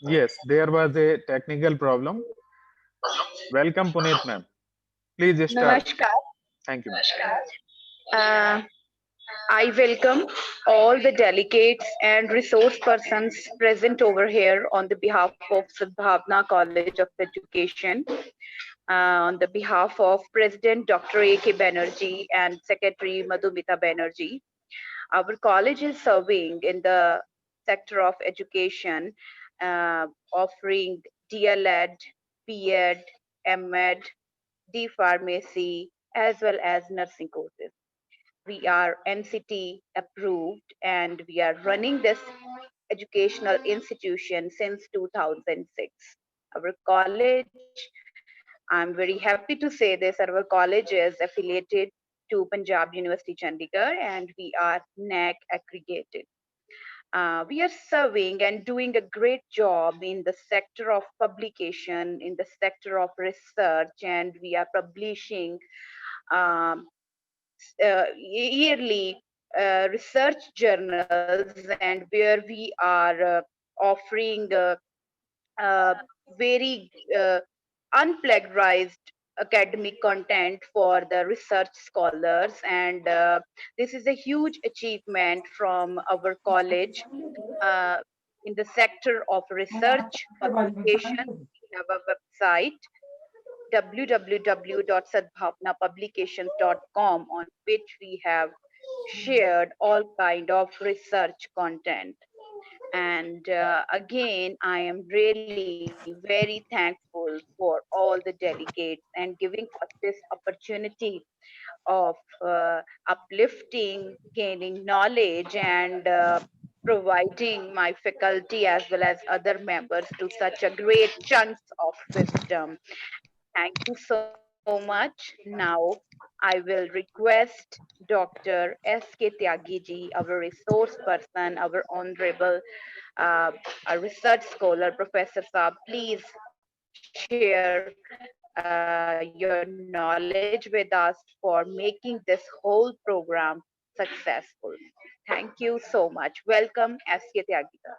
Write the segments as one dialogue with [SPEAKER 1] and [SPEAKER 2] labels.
[SPEAKER 1] Yes, there was a technical problem. Welcome, Puneet ma'am. Please start.
[SPEAKER 2] Namaskar.
[SPEAKER 1] Thank you, ma'am.
[SPEAKER 2] Uh, I welcome all the delegates and resource persons present over here on the behalf of Sadbhavna College of Education, on the behalf of President Dr. A.K. Banerjee and Secretary Madhumita Banerjee. Our college is serving in the sector of education, offering DLED, BEd, MEd, D pharmacy, as well as nursing courses. We are NCT approved and we are running this educational institution since 2006. Our college, I'm very happy to say this, our college is affiliated to Punjab University Chandigarh and we are NAC accredited. We are serving and doing a great job in the sector of publication, in the sector of research, and we are publishing um, yearly research journals, and where we are offering very unplagiarized academic content for the research scholars, and this is a huge achievement from our college uh, in the sector of research publication. We have a website www.sadbhavnapublications.com on which we have shared all kind of research content. And again, I am really very thankful for all the delegates and giving us this opportunity of uplifting, gaining knowledge, and providing my faculty as well as other members to such a great chunks of wisdom. Thank you so much. Now I will request Dr. S.K. Tyagiji, our resource person, our honorable our research scholar, Professor Saab, please share your knowledge with us for making this whole program successful. Thank you so much. Welcome, S.K. Tyagiji.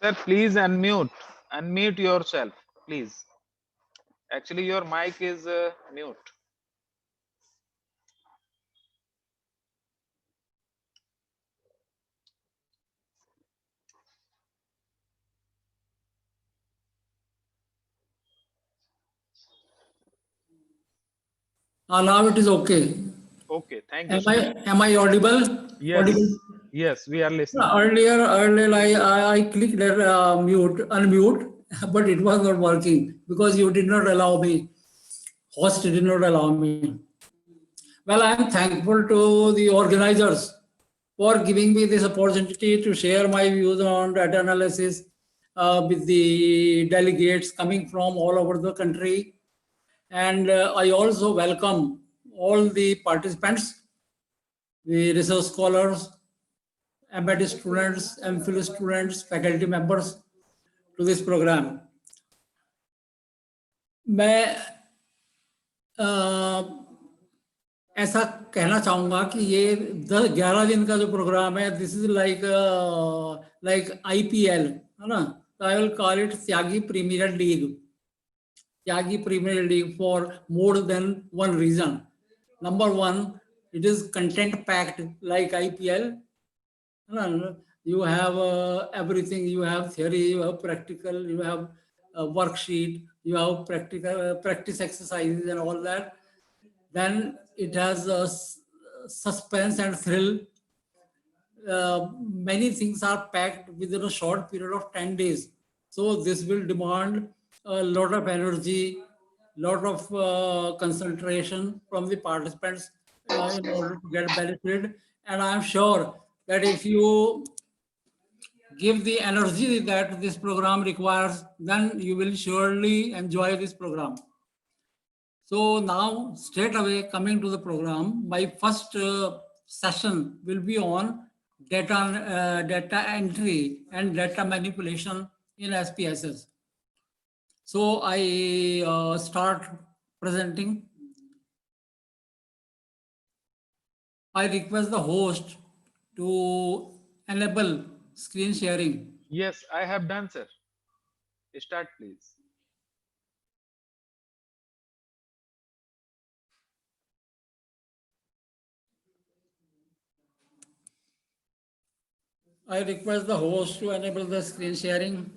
[SPEAKER 1] Sir, please unmute. Unmute yourself, please. Actually, your mic is mute.
[SPEAKER 3] Now it is okay.
[SPEAKER 1] Okay, thank you
[SPEAKER 3] Am
[SPEAKER 1] so
[SPEAKER 3] I
[SPEAKER 1] much.
[SPEAKER 3] am I audible? Audible.
[SPEAKER 1] Yes, yes, we are listening.
[SPEAKER 3] Earlier I clicked unmute, but it was not working because you did not allow me. Host did not allow me. Well, I am thankful to the organizers for giving me this opportunity to share my views on data analysis with the delegates coming from all over the country. And I also welcome all the participants, the research scholars, MBA students, MPhil students, faculty members to this program. मैं ऐसा कहना चाहूँगा कि ये 10-11 दिन का जो programme है, दिस इज लाइक IPL, है ना? तो I will call it Tyagi Premier League. Tyagi Premier League for more than one reason. Number one, it is content packed like IPL. You have everything. You have theory, you have practical, you have a worksheet, you have practical practice exercises and all that. Then it has a suspense and thrill. Many things are packed within a short period of 10 days. So this will demand a lot of energy, lot of concentration from the participants in order to get benefited. And I'm sure that if you give the energy that this program requires, then you will surely enjoy this program. So now straight away coming to the program, my first session will be on data entry and data manipulation in SPSS. So I start presenting. I request the host to enable screen sharing.
[SPEAKER 1] Yes, I have done, sir. Start, please.
[SPEAKER 3] I request the host to enable the screen sharing.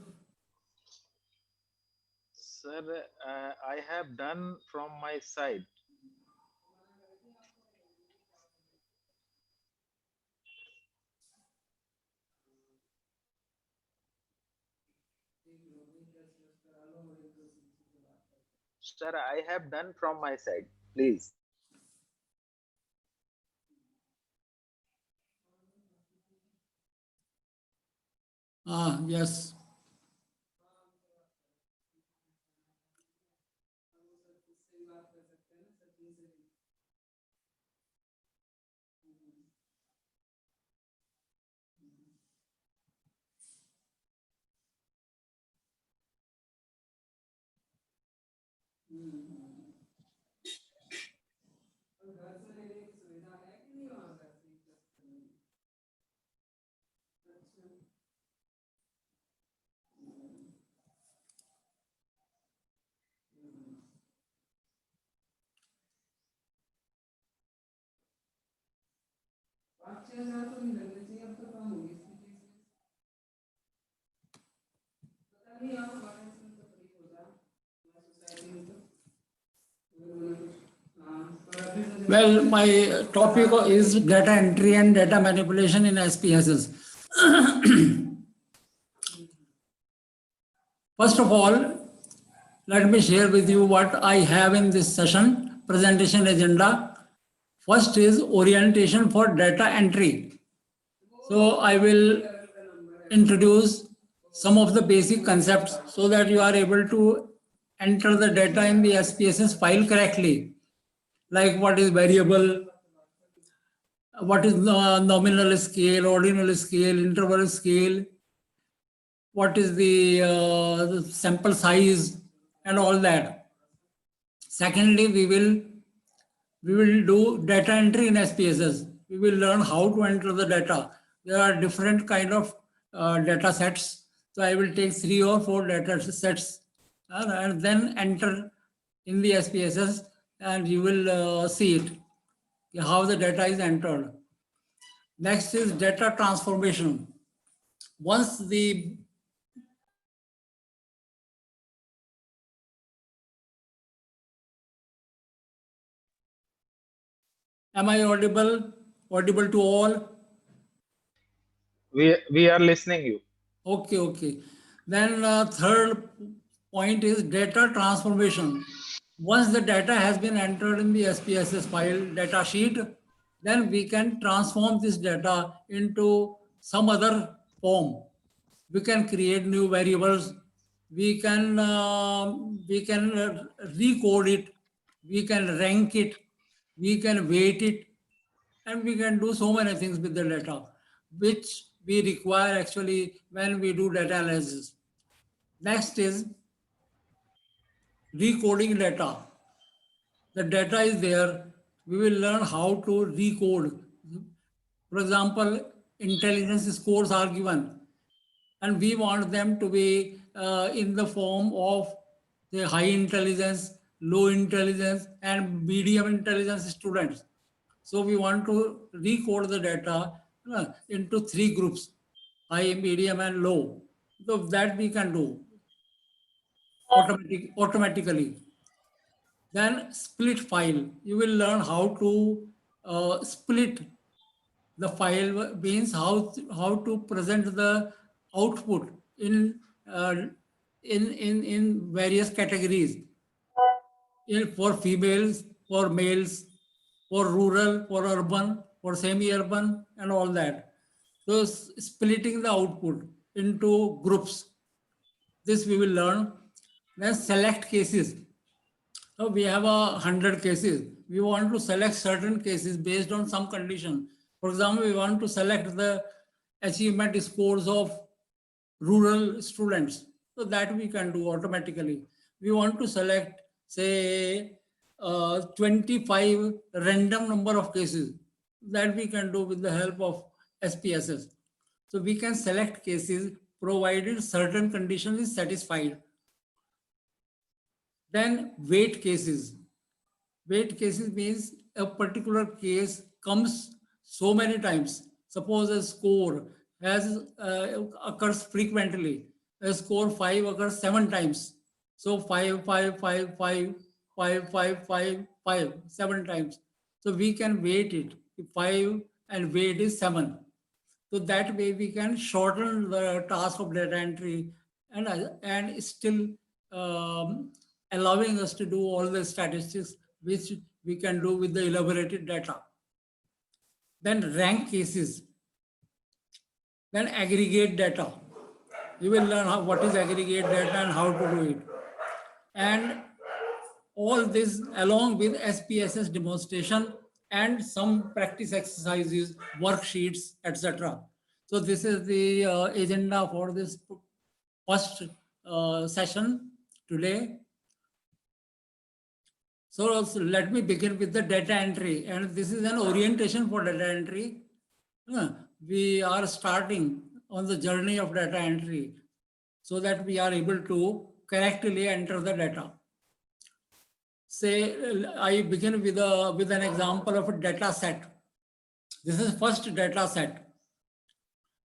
[SPEAKER 1] Sir, I have done from my side. Sir, I have done from my side. Please.
[SPEAKER 3] Yes. Well, my topic is data entry and data manipulation in SPSS. First of all, let me share with you what I have in this session presentation agenda. First is orientation for data entry. So I will introduce some of the basic concepts so that you are able to enter the data in the SPSS file correctly, like what is variable, what is nominal scale, ordinal scale, interval scale, what is the sample size, and all that. Secondly, we will do data entry in SPSS. We will learn how to enter the data. There are different kind of data sets. So I will take 3 or 4 data sets and then enter in the SPSS, and you will see it, how the data is entered. Next is data transformation. Once the Am I audible? Audible to all?
[SPEAKER 1] We are listening you.
[SPEAKER 3] Okay, okay. Then third point is data transformation. Once the data has been entered in the SPSS file data sheet, then we can transform this data into some other form. We can create new variables. We can recode it. We can rank it. We can weight it, and we can do so many things with the data, which we require actually when we do data analysis. Next is recoding data. The data is there. We will learn how to recode. For example, intelligence scores are given, and we want them to be in the form of the high intelligence, low intelligence, and medium intelligence students. So we want to recode the data into 3 groups, high, medium, and low. So that we can do automatically. Then split file. You will learn how to split the file, means how to present the output uh, in various categories, for females, for males, for rural, for urban, for semi-urban, and all that. So splitting the output into groups, this we will learn. Then select cases. So we have 100 cases. We want to select certain cases based on some condition. For example, we want to select the achievement scores of rural students. So that we can do automatically. We want to select, say, 25 random number of cases. That we can do with the help of SPSS. So we can select cases provided certain condition is satisfied. Then weight cases. Weight cases means a particular case comes so many times. Suppose a score has occurs frequently. A score 5 occurs 7 times. So 5, 5, 5, 5, 5, 5, 5, 5, 7 times. So we can weight it. 5 and weight is 7. So that way we can shorten the task of data entry and still allowing us to do all the statistics which we can do with the elaborated data. Then rank cases. Then aggregate data. You will learn what is aggregate data and how to do it. And all this along with SPSS demonstration and some practice exercises, worksheets, etc. So this is the agenda for this first session today. So let me begin with the data entry, and this is an orientation for data entry. We are starting on the journey of data entry so that we are able to correctly enter the data. Say, I begin with an example of a data set. This is first data set.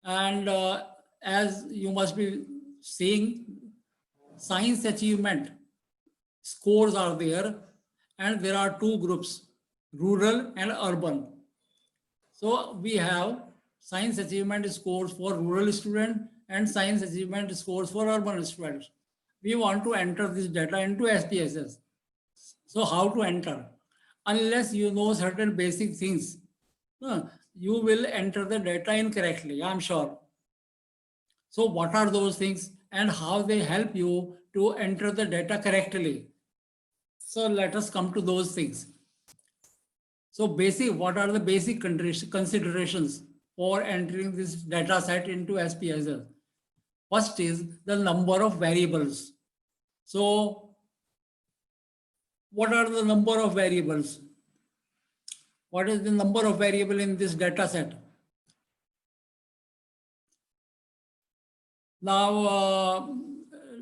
[SPEAKER 3] And as you must be seeing, science achievement scores are there, and there are two groups, rural and urban. So we have science achievement scores for rural students and science achievement scores for urban students. We want to enter this data into SPSS. So how to enter? Unless you know certain basic things, you will enter the data incorrectly, I'm sure. So what are those things and how they help you to enter the data correctly? So let us come to those things. So what are the basic considerations for entering this data set into SPSS? First is the number of variables. So what are the number of variables? What is the number of variable in this data set? Now,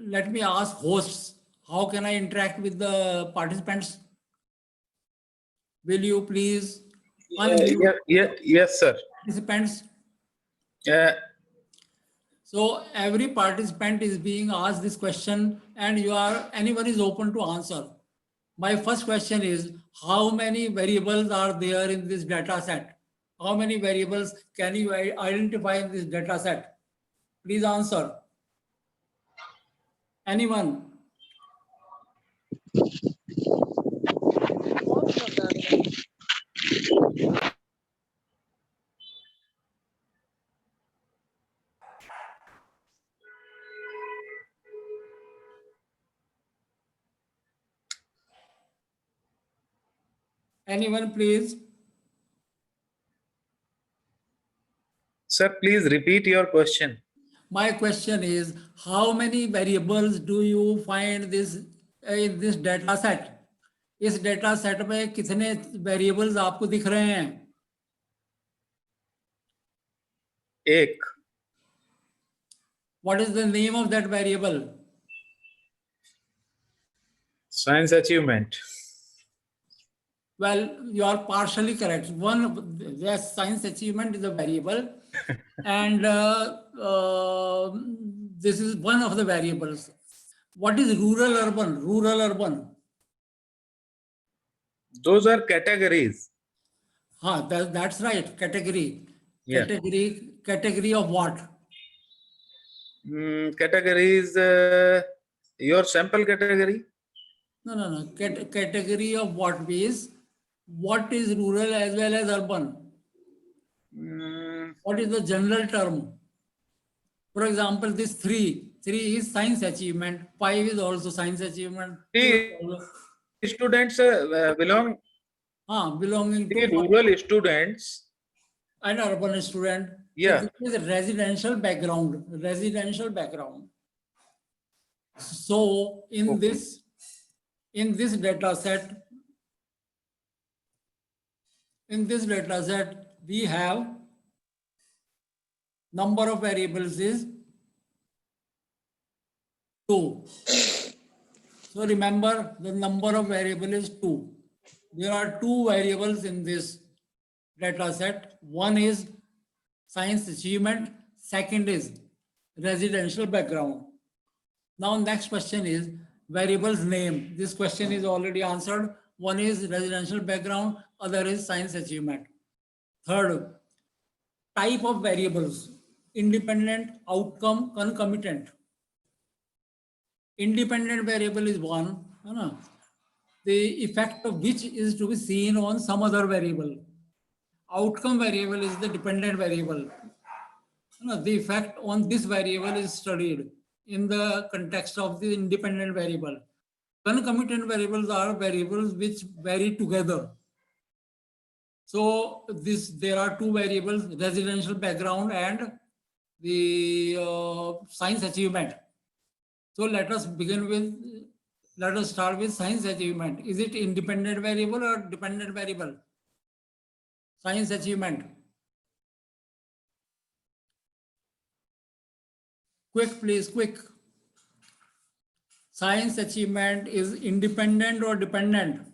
[SPEAKER 3] let me ask hosts, how can I interact with the participants? Will you please unmute
[SPEAKER 1] Yes, sir.
[SPEAKER 3] participants? So every participant is being asked this question and anyone is open to answer. My first question is, how many variables are there in this data set? How many variables can you identify in this data set? Please answer. Anyone? Anyone, please?
[SPEAKER 1] Sir, please repeat your question.
[SPEAKER 3] My question is, how many variables do you find this in this data set? इस data set में कितने variables आपको दिख रहे हैं?
[SPEAKER 1] एक.
[SPEAKER 3] What is the name of that variable?
[SPEAKER 1] Science achievement.
[SPEAKER 3] Well, you are partially correct. Yes, science achievement is a variable, and this is one of the variables. What is rural urban? Rural urban.
[SPEAKER 1] Those are categories.
[SPEAKER 3] That's right. Category.
[SPEAKER 1] Yeah.
[SPEAKER 3] Category of what?
[SPEAKER 1] Categories. Your sample category.
[SPEAKER 3] No. Category of what means? What is rural as well as urban? What is the general term? For example, this 3 is science achievement, 5 is also science achievement.
[SPEAKER 4] students belong
[SPEAKER 3] belonging
[SPEAKER 4] to
[SPEAKER 3] to
[SPEAKER 4] rural students.
[SPEAKER 3] an urban student.
[SPEAKER 4] Yeah.
[SPEAKER 3] So this is a residential background. Residential background. So in
[SPEAKER 4] Okay.
[SPEAKER 3] this data set, we have number of variables is 2. So remember, the number of variable is 2. There are 2 variables in this data set. One is science achievement, second is residential background. Now next question is variables name. This question is already answered. One is residential background, other is science achievement. Third, type of variables, independent, outcome, concomitant. Independent variable is one, the effect of which is to be seen on some other variable. Outcome variable is the dependent variable. The effect on this variable is studied in the context of the independent variable. Concomitant variables are variables which vary together. So there are 2 variables, residential background and the science achievement. So let us start with science achievement. Is it independent variable or dependent variable? Science achievement. Quick, please, quick. Science achievement is independent or dependent?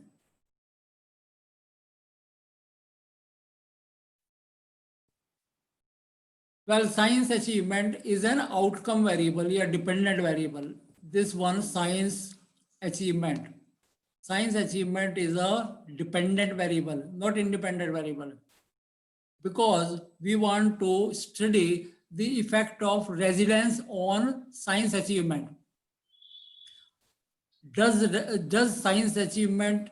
[SPEAKER 3] Well, science achievement is an outcome variable, a dependent variable. This one, science achievement. Science achievement is a dependent variable, not independent variable. Because we want to study the effect of residence on science achievement. Does science achievement,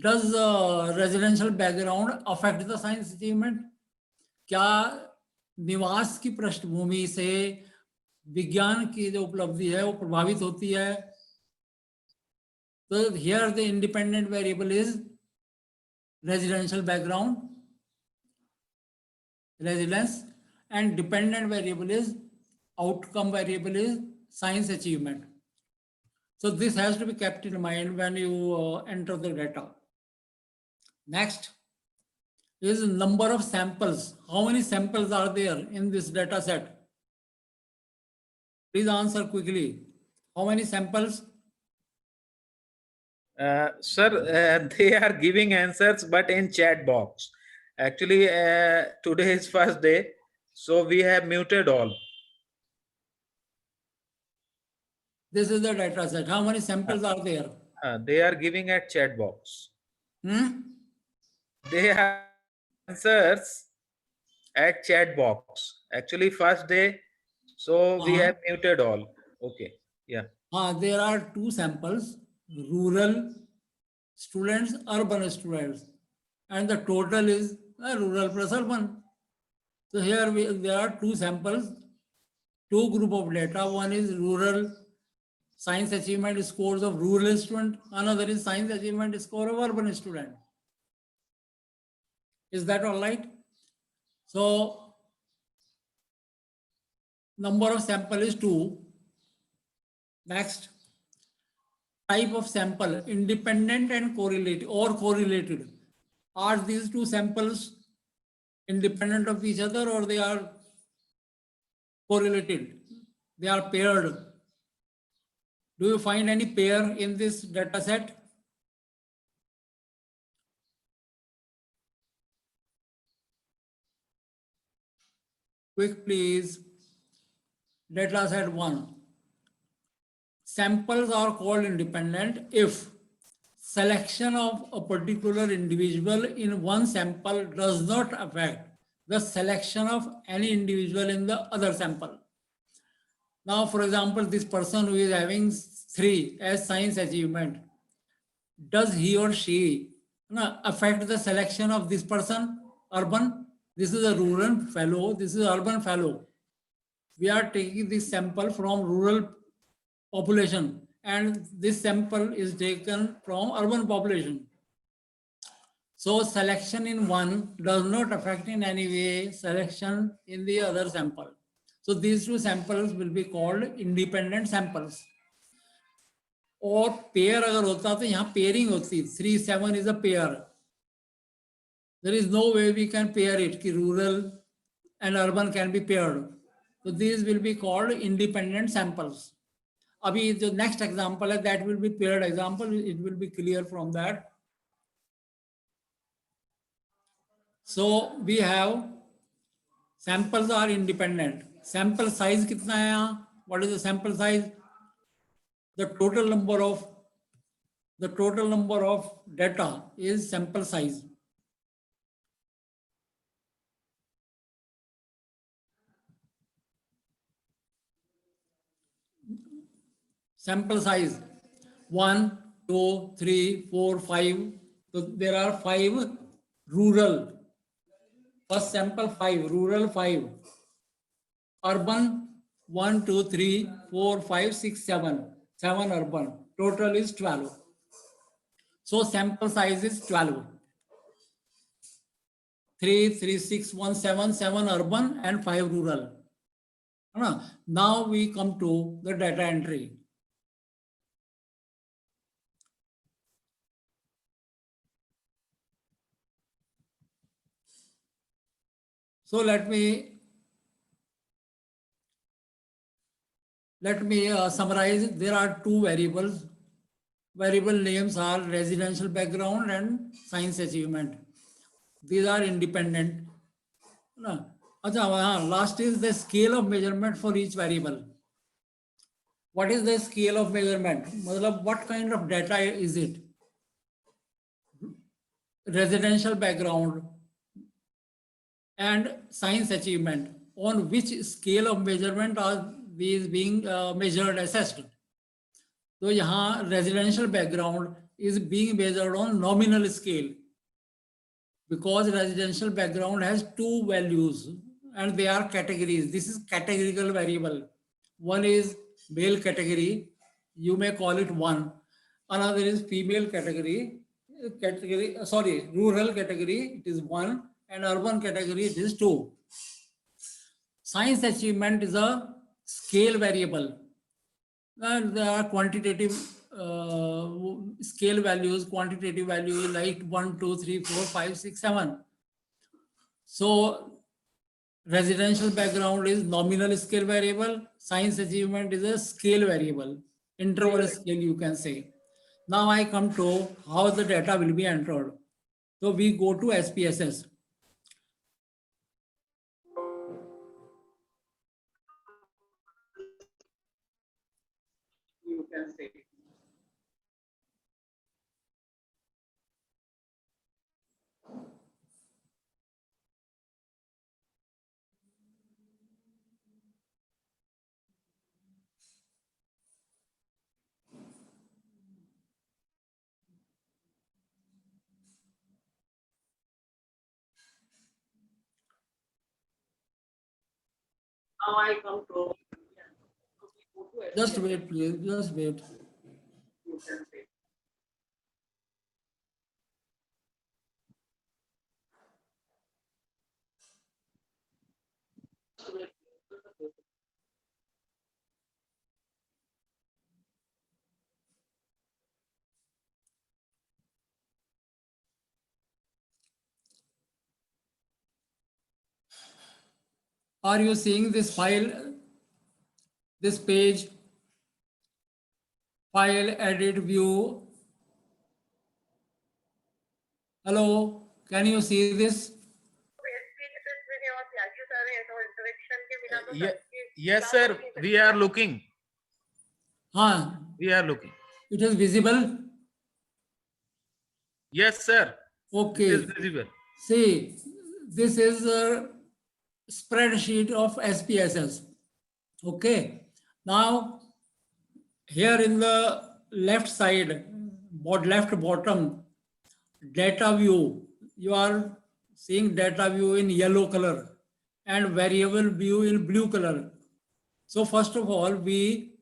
[SPEAKER 3] does residential background affect the science achievement? क्या निवास की पृष्ठभूमि से विज्ञान की जो उपलब्धि है वो प्रभावित होती है? So here the independent variable is residential background, residence, and dependent variable is outcome variable is science achievement. So this has to be kept in mind when you enter the data. Next is number of samples. How many samples are there in this data set? Please answer quickly. How many samples?
[SPEAKER 4] Sir, they are giving answers, but in chat box. Actually, today is first day, so we have muted all.
[SPEAKER 3] This is the data set. How many samples are there?
[SPEAKER 4] They are giving at chat box. They have answers at chat box. Actually, first day, so we have muted all. Okay, yeah.
[SPEAKER 3] There are 2 samples, rural students, urban students, and the total is rural plus urban. So here there are 2 samples, 2 group of data. One is rural science achievement scores of rural student, another is science achievement score of urban student. Is that all right? So number of sample is 2. Next, type of sample, independent and correlated or correlated. Are these 2 samples independent of each other or they are correlated? They are paired. Do you find any pair in this data set? Quick, please. Data set 1. Samples are called independent if selection of a particular individual in one sample does not affect the selection of any individual in the other sample. Now, for example, this person who is having 3 as science achievement, does he or she affect the selection of this person, urban? This is a rural fellow, this is urban fellow. We are taking this sample from rural population and this sample is taken from urban population. So selection in one does not affect in any way selection in the other sample. So these two samples will be called independent samples. और pair अगर होता तो यहाँ pairing होती 3-7 is a pair. There is no way we can pair it कि rural and urban can be paired. So these will be called independent samples. अभी जो next example है that will be paired example. It will be clear from that. So we have samples are independent. Sample size कितना है यहाँ? What is the sample size? The total number of data is sample size. Sample size 1, 2, 3, 4, 5. So there are 5 rural. First sample 5, rural 5. Urban 1, 2, 3, 4, 5, 6, 7. 7 urban. Total is 12. So sample size is 12. 3, 3, 6, 1, 7, 7 urban and 5 rural. Now we come to the data entry. So let me summarize. There are two variables. Variable names are residential background and science achievement. These are independent. Last is the scale of measurement for each variable. What is the scale of measurement? What kind of data is it? Residential background and science achievement. On which scale of measurement are these being measured, assessed? So यहाँ residential background is being measured on nominal scale, because residential background has two values and they are categories. This is categorical variable. One is male category, you may call it 1. Another is female category, rural category, it is 1, and urban category, it is 2. Science achievement is a scale variable. And there are quantitative scale values, quantitative values like 1, 2, 3, 4, 5, 6, 7. So residential background is nominal scale variable. Science achievement is a scale variable, interval scale you can say. Now I come to how the data will be entered. So we go to SPSS. You can say. Now I come to. Just wait, please. Just wait. You can say. Are you seeing this file, this page? File, edit, view. Hello, can you see this?
[SPEAKER 4] Yes, sir. We are looking. We are looking.
[SPEAKER 3] It is visible?
[SPEAKER 4] Yes, sir.
[SPEAKER 3] Okay.
[SPEAKER 4] It is visible.
[SPEAKER 3] See, this is a spreadsheet of SPSS. Okay. Now, here in the left side, left bottom, data view, you are seeing data view in yellow color and variable view in blue color. So first of all, we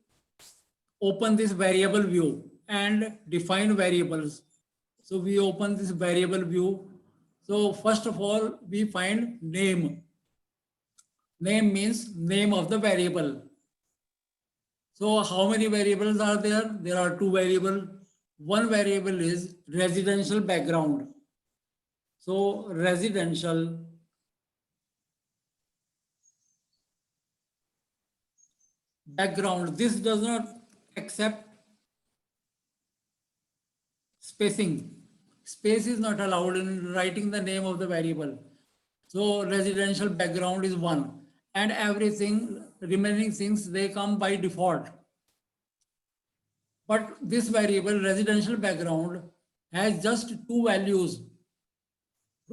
[SPEAKER 3] open this variable view and define variables. So we open this variable view. So first of all, we find name. Name means name of the variable. So how many variables are there? There are two variables. One variable is residential background. So residential background, this does not accept spacing. Space is not allowed in writing the name of the variable. So residential background is one, and everything remaining things, they come by default. But this variable residential background has just two values.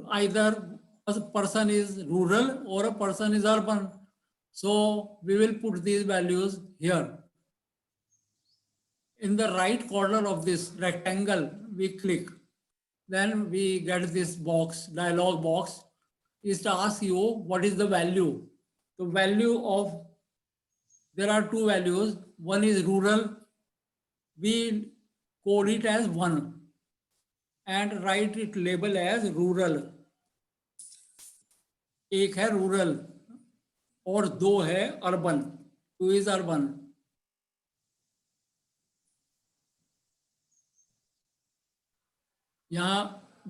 [SPEAKER 3] Either a person is rural or a person is urban. So we will put these values here. In the right corner of this rectangle, we click. Then we get this box, dialog box, is to ask you what is the value. The value of, there are two values. One is rural. We code it as 1 and write it label as rural. एक है rural और दो है urban. 2 is urban. यहाँ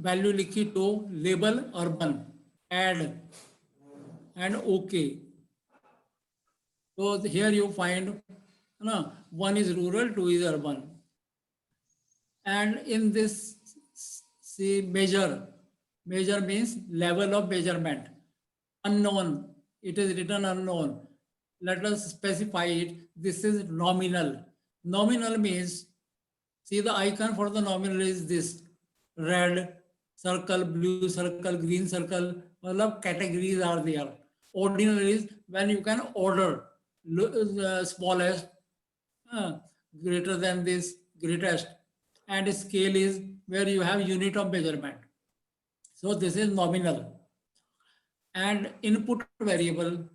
[SPEAKER 3] value लिखी तो label urban add and okay. So here you find, no, 1 is rural, 2 is urban. And in this, see, measure means level of measurement. Unknown, it is written unknown. Let us specify it. This is nominal. Nominal means, see, the icon for the nominal is this red circle, blue circle, green circle. All categories are there. Ordinal is when you can order smallest, greater than this, greatest, and scale is where you have unit of measurement. So this is nominal. And input variable,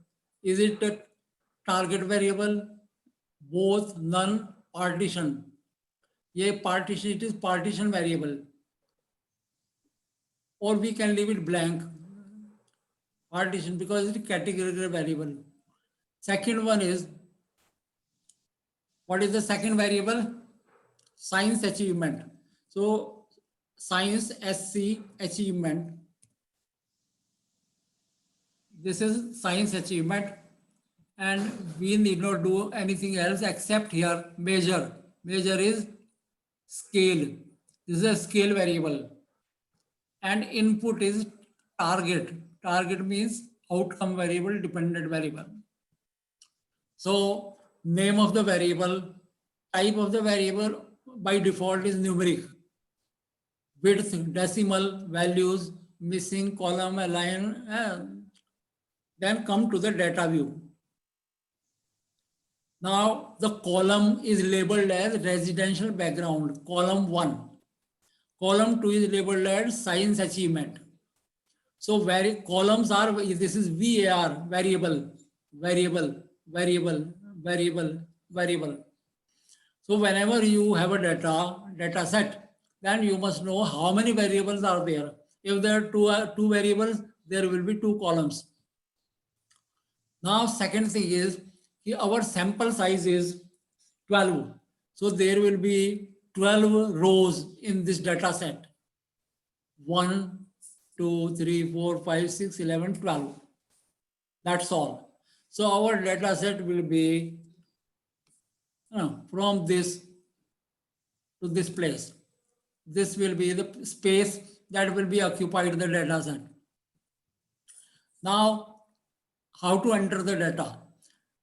[SPEAKER 3] is it a target variable? Both, none, partition. ये partition, it is partition variable. Or we can leave it blank. Partition, because it is categorical variable. Second one is, what is the second variable? Science achievement. So science SC achievement. This is science achievement, and we need not do anything else except here measure. Measure is scale. This is a scale variable. And input is target. Target means outcome variable, dependent variable. So name of the variable, type of the variable by default is numeric. Width, decimal, values, missing, column, align, then come to the data view. Now the column is labeled as residential background, column 1. Column 2 is labeled as science achievement. So columns are, this is VAR, variable, variable, variable, variable, variable. So whenever you have a data set, then you must know how many variables are there. If there are two variables, there will be 2 columns. Now second thing is, our sample size is 12. So there will be 12 rows in this data set. 1, 2, 3, 4, 5, 6, 11, 12. That's all. So our data set will be from this to this place. This will be the space that will be occupied in the data set. Now, how to enter the data?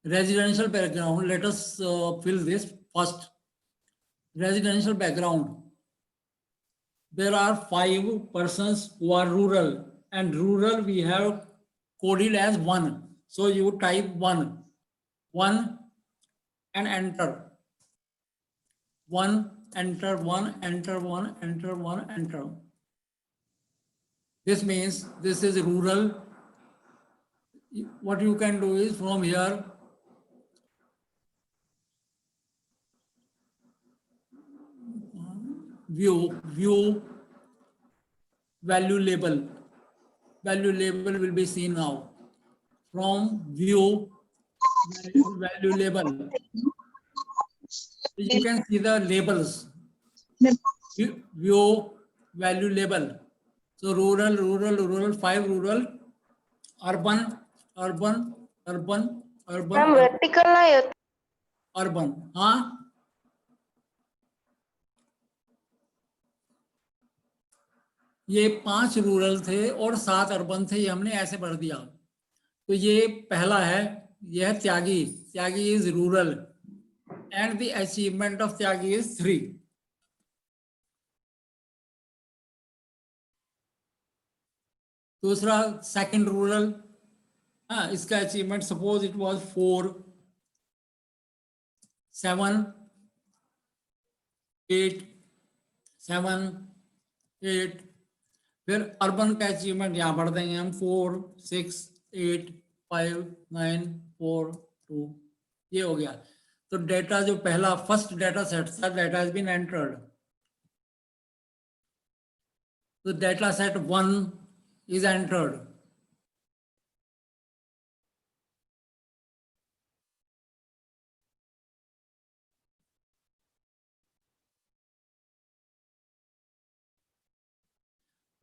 [SPEAKER 3] Residential background, let us fill this first. Residential background. There are 5 persons who are rural, and rural we have coded as 1. So you type 1 and enter. 1, enter 1, enter 1, enter 1, enter. This means this is rural. What you can do is from here, view value label. Value label will be seen now. From view value label, you can see the labels. View value label. So rural, 5 rural, urban,
[SPEAKER 5] ma'am vertical नहीं होता
[SPEAKER 3] urban. हाँ, ये 5 rural थे और 7 urban थे, ये हमने ऐसे पढ़ दिया. तो ये पहला है, यह Tyagi is rural and the achievement of Tyagi is 3. दूसरा सेकंड रूरल, हाँ, इसका अचीवमेंट सपोज इट वाज 4, 7, 8, 7, 8. फिर अर्बन का अचीवमेंट यहाँ पढ़ देंगे हम 4, 6, 8, 5, 9, 4, 2. ये हो गया. तो डेटा जो पहला फर्स्ट डेटा सेट था, डेटा हैज बीन एंटर्ड. तो data set 1 is entered.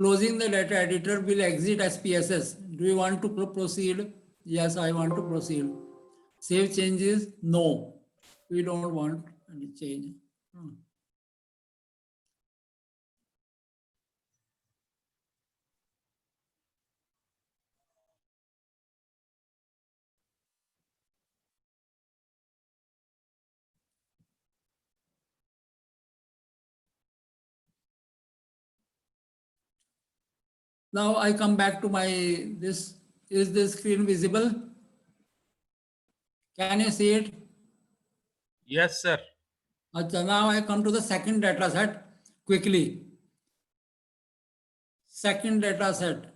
[SPEAKER 3] Closing the data editor will exit SPSS. Do you want to proceed? Yes, I want to proceed. Save changes? No, we don't want any change. Now I come back to my this. Is the screen visible? Can you see it?
[SPEAKER 4] Yes, sir.
[SPEAKER 3] Now I come to the second data set quickly. Second data set.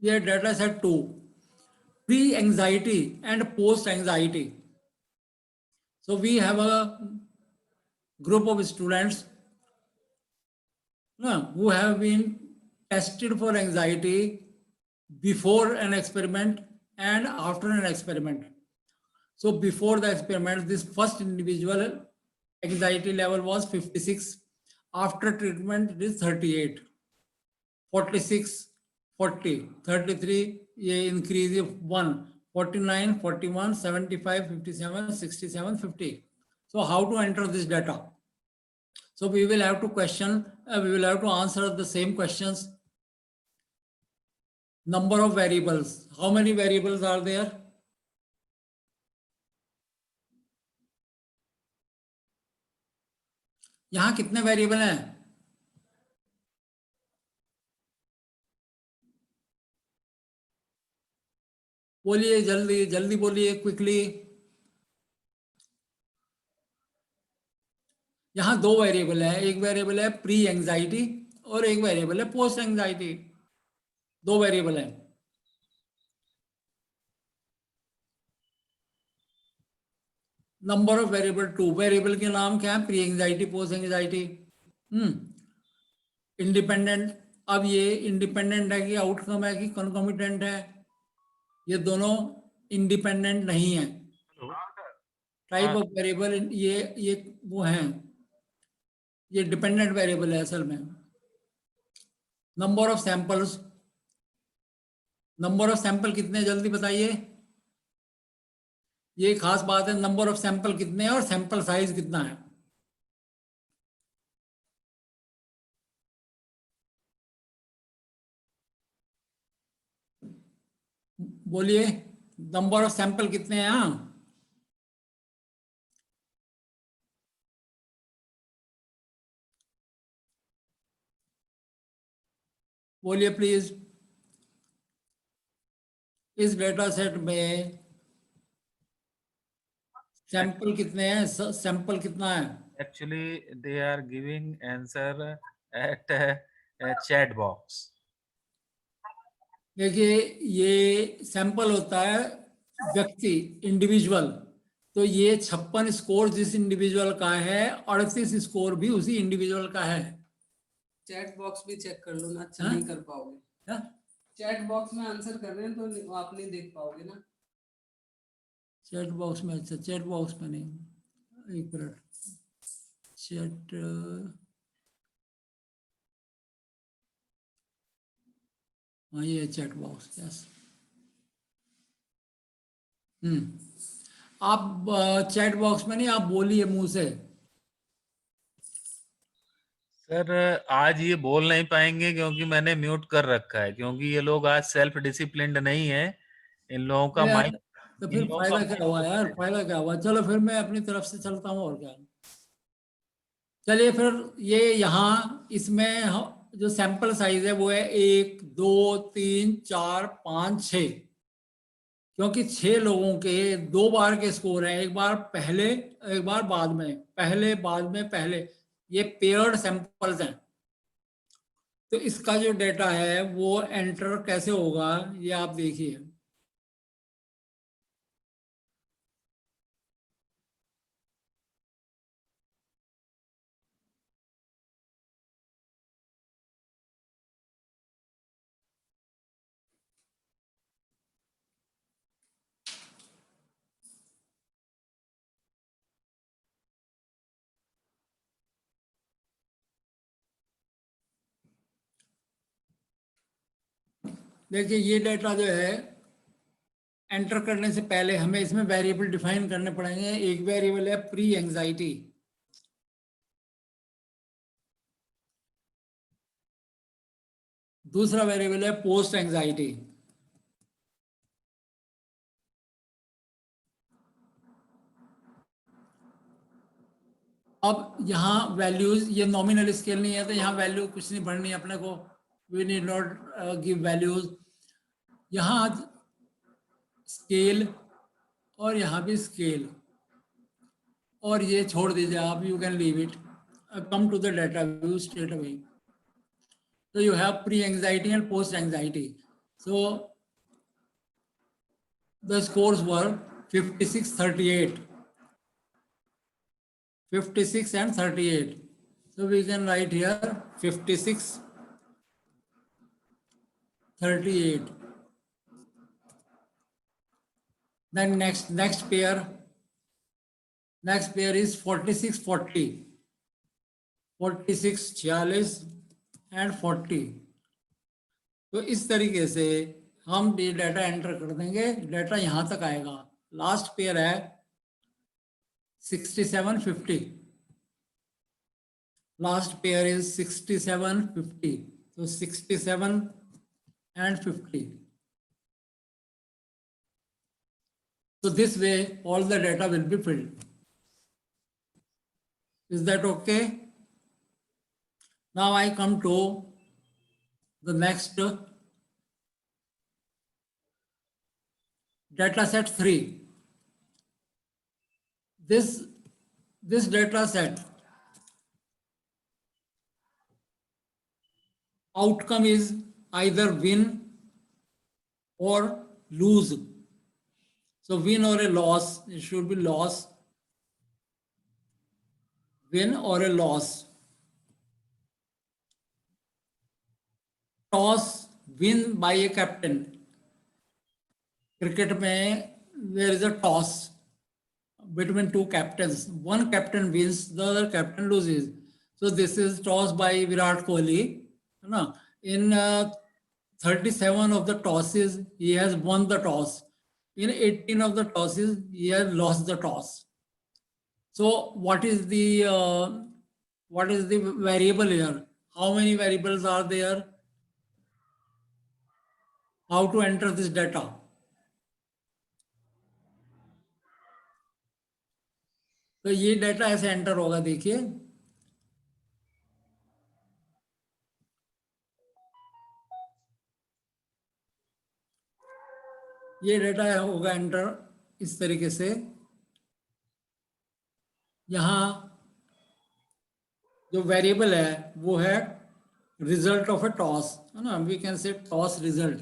[SPEAKER 3] Here data set 2. Pre-anxiety and post-anxiety. So we have a group of students who have been tested for anxiety before an experiment and after an experiment. So before the experiment, this first individual anxiety level was 56. After treatment, it is 38, 46, 40, 33, ये increase of 1, 49, 41, 75, 57, 67, 50. So how to enter this data? So we will have to answer the same questions. Number of variables. How many variables are there? यहाँ कितने variable हैं? बोलिए जल्दी बोलिए quickly. यहाँ 2 variable है. एक वेरिएबल है प्री एंजाइटी और एक वेरिएबल है पोस्ट एंजाइटी. 2 वेरिएबल है. Number of variable 2. वेरिएबल के नाम क्या है? Pre anxiety, post anxiety. Independent. अब ये इंडिपेंडेंट है कि आउटकम है कि कॉन्कॉमिटेंट है? ये दोनों इंडिपेंडेंट नहीं है. टाइप ऑफ वेरिएबल ये वो हैं, ये डिपेंडेंट वेरिएबल है असल में. Number of samples. Number of sample कितने, जल्दी बताइए. ये खास बात है. नंबर ऑफ सैंपल कितने हैं और सैंपल साइज कितना है? बोलिए. नंबर ऑफ सैंपल कितने हैं? हाँ, बोलिए प्लीज. इस डेटा सेट में सैंपल कितने हैं? सैंपल कितना है?
[SPEAKER 4] Actually, they are giving answer at a chat box.
[SPEAKER 3] देखिए, ये सैंपल होता है व्यक्ति, इंडिविजुअल. तो ये 56 स्कोर जिस इंडिविजुअल का है, 38 स्कोर भी उसी इंडिविजुअल का है।
[SPEAKER 6] चैट बॉक्स भी चेक कर लो ना, अच्छा
[SPEAKER 3] हाँ?
[SPEAKER 6] नहीं कर पाओगे।
[SPEAKER 3] हाँ?
[SPEAKER 6] चैट बॉक्स में आंसर कर रहे हैं तो आप नहीं देख पाओगे ना।
[SPEAKER 3] चैट बॉक्स में, अच्छा चैट बॉक्स में नहीं, एक मिनट, चैट हाँ ये चैट बॉक्स, यस। आप चैट बॉक्स में नहीं, आप बोलिए मुंह से।
[SPEAKER 4] सर आज ये बोल नहीं पाएंगे क्योंकि मैंने म्यूट कर रखा है, क्योंकि ये लोग आज सेल्फ डिसिप्लिन्ड नहीं है। इन लोगों का
[SPEAKER 3] अरे यार,
[SPEAKER 4] माइंड
[SPEAKER 3] तो
[SPEAKER 4] इन
[SPEAKER 3] फिर
[SPEAKER 4] लोगों का
[SPEAKER 3] फायदा क्या हुआ यार,
[SPEAKER 4] माइंड
[SPEAKER 3] फायदा क्या हुआ? चलो फिर मैं अपनी तरफ से चलता हूँ, और क्या। चलिए फिर ये यहाँ इसमें जो सैंपल साइज है वो है 1 2 3 4 5 6, क्योंकि 6 लोगों के 2 बार के स्कोर हैं, एक बार पहले एक बार बाद में, पहले बाद में पहले, ये पेयर्ड सैंपल्स हैं। तो इसका जो डेटा है वो एंटर कैसे होगा, ये आप देखिए। देखिए ये डेटा जो है, एंटर करने से पहले हमें इसमें वेरिएबल डिफाइन करने पड़ेंगे। एक वेरिएबल है प्री एंजाइटी, दूसरा वेरिएबल है पोस्ट एंजाइटी। अब यहाँ वैल्यूज, ये नॉमिनल स्केल नहीं है तो यहाँ वैल्यू कुछ नहीं भरनी है अपने को, we need not give values. यहाँ स्केल और यहाँ भी स्केल, और ये छोड़ दीजिए आप, you can leave it. Come to the data view straight away. So you have pre-anxiety and post-anxiety. So the scores were 56, 38. 56 and 38. So we can write here 56, 38. Then next pair is 46, 40. 46, 46 and 40. तो इस तरीके से हम ये data enter कर देंगे, data यहां तक आएगा। लास्ट पेयर है 67, 50। Last pair is 67, 50। तो 67 and 50. So this way all the data will be filled. Is that okay? Now I come to the next data set 3. This data set, outcome is either win or lose. So win or a loss, it should be loss, win or a loss. Toss win by a captain. Cricket में there is a toss between two captains. One captain wins, the other captain loses. So this is toss by Virat Kohli. No, in 37 of the tosses, he has won the toss. In 18 of the tosses, he has lost the toss. So what is the variable here? How many variables are there? How to enter this data? तो ये data ऐसे enter होगा, देखिए। ये data होगा enter इस तरीके से। यहाँ जो वेरिएबल है वो है रिजल्ट ऑफ ए टॉस, है ना, we can say toss result.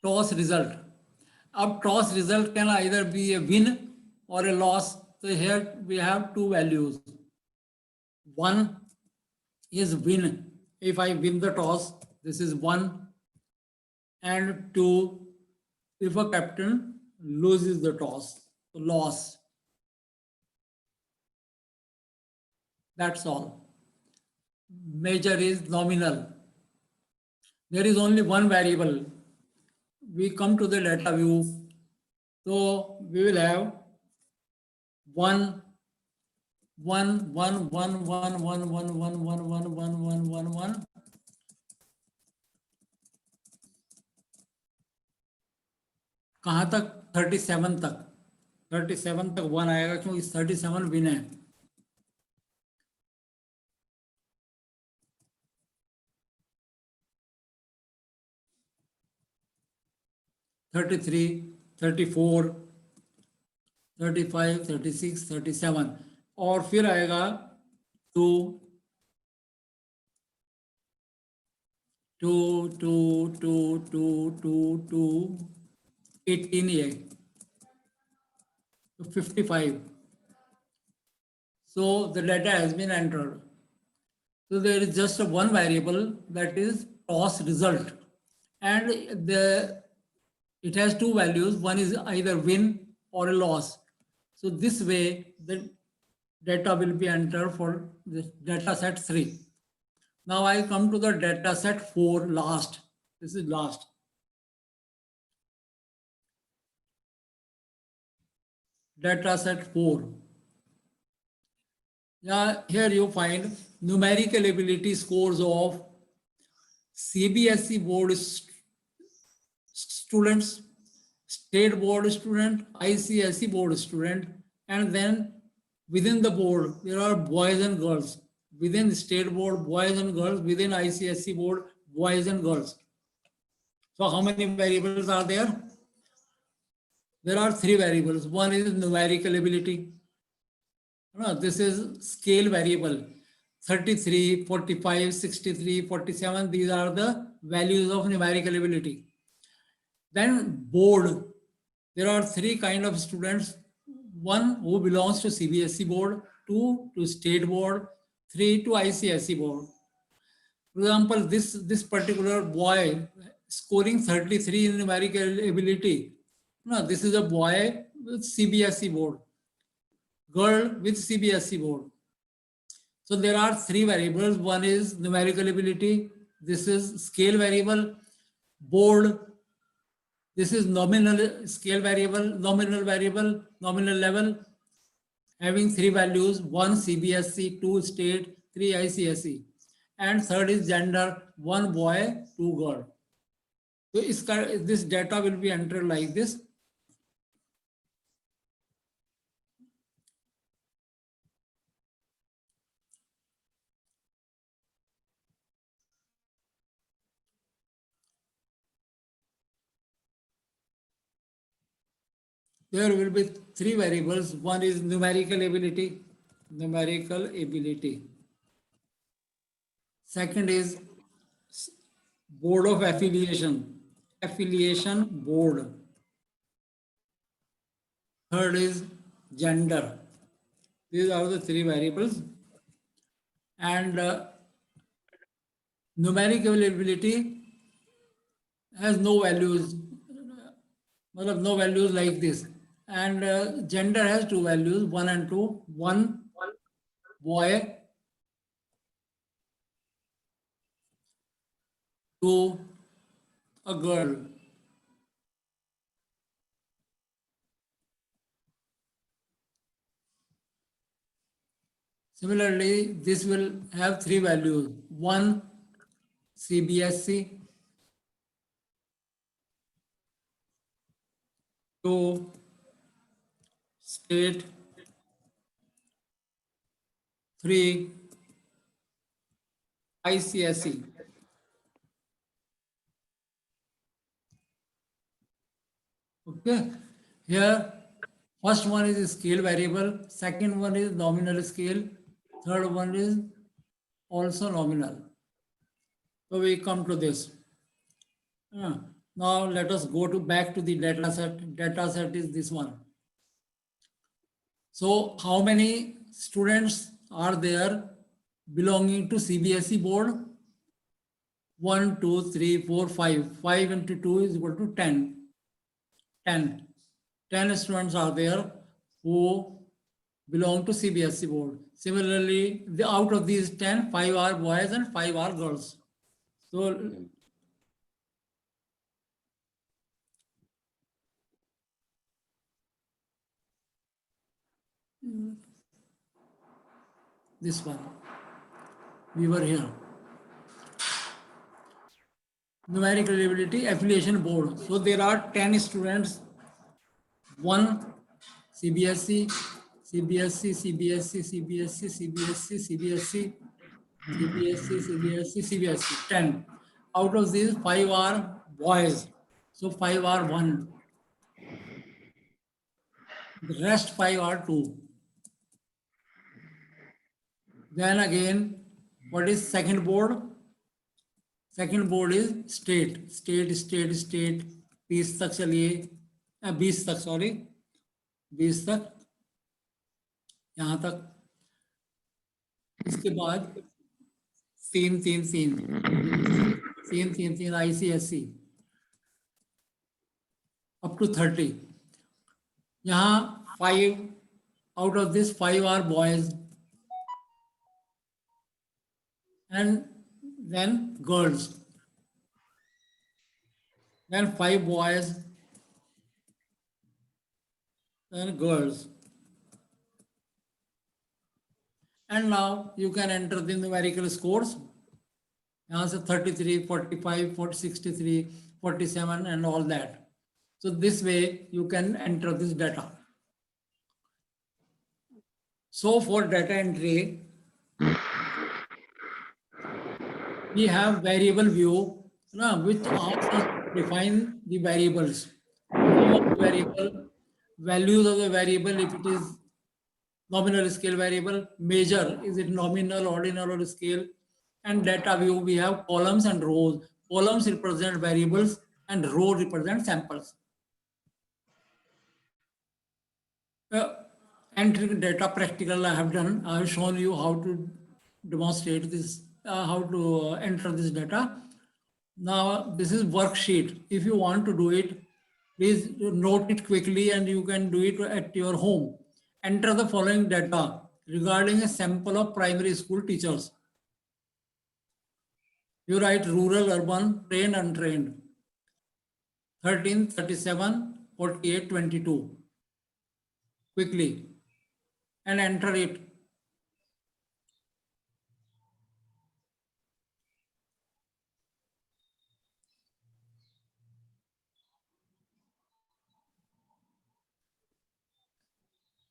[SPEAKER 3] toss result. अब toss result can either be a win or a loss. So here we have two values. One is win. If I win the toss, this is 1. And 2, if a captain loses the toss, loss. That's all. Measure is nominal. There is only one variable. We come to the data view. So we will have 1, 1, 1, 1, 1, 1, 1, 1, 1, 1, 1, 1, 1, 1. कहाँ तक 37 तक 37 तक 1 आएगा क्योंकि 37 win है. (33, 34, 35, 36, 37 और फिर आएगा 2, 2, 2, 2, 2, 2, 2, 18 ये 55. So the data has been entered. So there is just one variable, that is toss result, and it has two values. One is either win or a loss. So this way the data will be entered for the data set 3. Now I come to the data set 4 last. This is last. Data set 4. Yeah, here you find numerical ability scores of CBSE board students, state board student, ICSE board student, and then within the board there are boys and girls. Within the state board, boys and girls. Within ICSE board, boys and girls. So how many variables are there? There are 3 variables. One is numerical ability. No, this is scale variable. 33, 45, 63, 47. These are the values of numerical ability. Then board. There are 3 kinds of students. 1 who belongs to CBSE board, 2 to state board, 3 to ICSE board. For example, this particular boy scoring 33 in numerical ability. No, this is a boy with CBSE board, girl with CBSE board. So there are 3 variables. One is numerical ability. This is scale variable. Board. This is nominal scale variable, nominal level, having 3 values, 1 CBSE, 2 state, 3 ICSE. And third is gender, 1 boy, 2 girl. So this data will be entered like this. There will be 3 variables. One is numerical ability. Second is board of affiliation board. Third is gender. These are the 3 variables. And numerical ability has no values. No values like this. And gender has 2 values, 1 and 2. 1 boy, 2 a girl. Similarly, this will have 3 values. 1 CBSE, 2 state, 3 ICSE. Okay, here first one is scale variable, second one is nominal scale, third one is also nominal. So we come to this. Now let us go back to the data set. Data set is this one. So how many students are there belonging to CBSE board? 1, 2, 3, 4, 5. 5 into 2 is equal to 10. 10. 10 students are there who belong to CBSE board. Similarly, out of these 10, 5 are boys and 5 are girls. So this one, we were here. Numerical ability affiliation board. So there are 10 students, one CBSE, CBSE, CBSE, CBSE, CBSE, CBSE, CBSE, CBSE, CBSE, 10. Out of these, 5 are boys. So 5 are 1. The rest 5 are 2. Then again, what is second board? Second board is state, state, state, state. 20 तक चलिए, 20 तक, sorry 20 तक, यहाँ तक. इसके बाद 3, 3, 3, 3, 3, 3 ICSE up to 30. यहाँ 5, out of this 5 are boys and then girls. Then 5 boys, then girls. And now you can enter the numerical scores. यहाँ से 33, 45, 40, 63, 47 and all that. So this way you can enter this data. So for data entry, we have variable view, which asks us to define the variables. Variable, values of the variable, if it is nominal scale variable, measure, is it nominal, ordinal or scale, and data view, we have columns and rows. Columns represent variables and row represent samples. Entering data practical I have done. I have shown you how to demonstrate this, how to enter this data. Now this is worksheet. If you want to do it, please note it quickly and you can do it at your home. Enter the following data regarding a sample of primary school teachers. You write rural, urban, trained, untrained. 13, 37, 48, 22. Quickly. And enter it.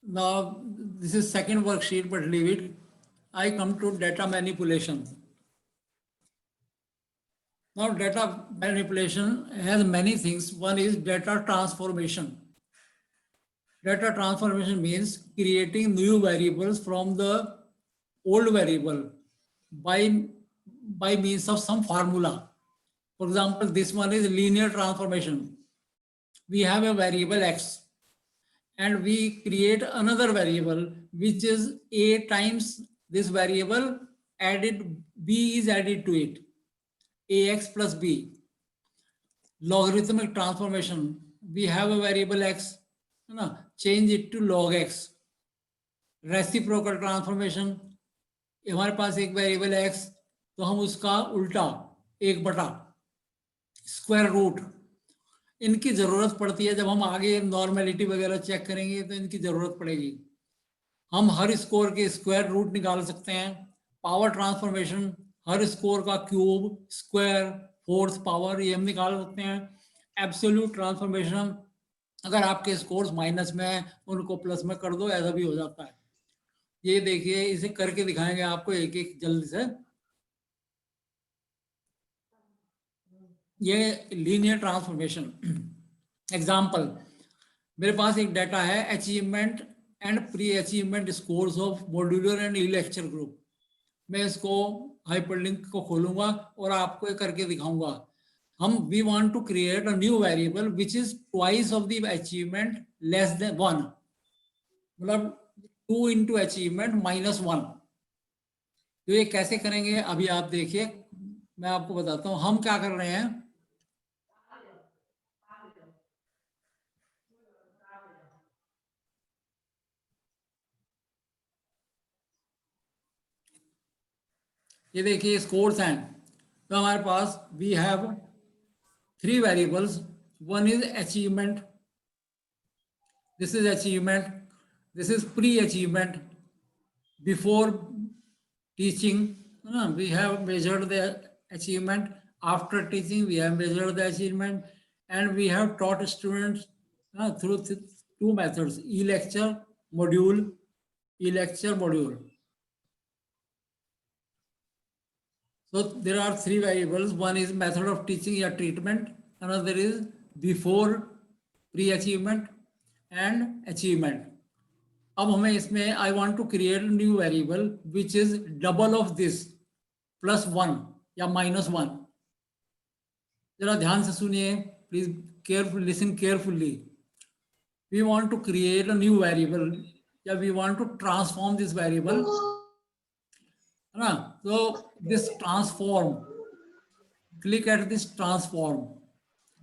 [SPEAKER 3] Now, this is second worksheet, but leave it. I come to data manipulation. Now, data manipulation has many things. One is data transformation. Data transformation means creating new variables from the old variable by means of some formula. For example, this one is linear transformation. We have a variable x and we create another variable which is a times this variable added, b is added to it, ax plus b. Logarithmic transformation, we have a variable x, change it to log x. Reciprocal transformation, हमारे पास एक variable x तो हम उसका उल्टा 1/, square root. इनकी जरूरत पड़ती है जब हम आगे नॉर्मेलिटी वगैरह चेक करेंगे तो इनकी जरूरत पड़ेगी. हम हर स्कोर के स्क्वायर रूट निकाल सकते हैं. पावर ट्रांसफॉर्मेशन, हर स्कोर का क्यूब, स्क्वायर, फोर्थ पावर, ये हम निकाल सकते हैं. एब्सोल्यूट ट्रांसफॉर्मेशन, अगर आपके स्कोर्स माइनस में है उनको प्लस में कर दो, ऐसा भी हो जाता है. ये देखिए, इसे करके दिखाएंगे आपको एक एक जल्दी से. ये लीनियर ट्रांसफॉर्मेशन एग्जांपल, मेरे पास एक डाटा है achievement and pre achievement scores of modular and E lecture group. मैं इसको हाइपरलिंक को खोलूंगा और आपको ये करके दिखाऊंगा. we want to create a new variable which is twice of the achievement less than 1. मतलब 2 into achievement minus 1. तो ये कैसे करेंगे अभी आप देखिए, मैं आपको बताता हूँ हम क्या कर रहे हैं. ये देखिए स्कोर्स हैं. तो हमारे पास we have 3 variables. One is achievement. This is achievement. This is pre-achievement. Before teaching, we have measured the achievement. After teaching, we have measured the achievement. And we have taught students through 2 methods, e-lecture module, e-lecture module. So there are 3 variables. One is method of teaching or treatment. Another is before pre-achievement and achievement. अब हमें इसमें I want to create a new variable which is double of this plus 1 या minus 1. जरा ध्यान से सुनिए, please carefully listen carefully. We want to create a new variable या we want to transform this variable. So this transform, click at this transform,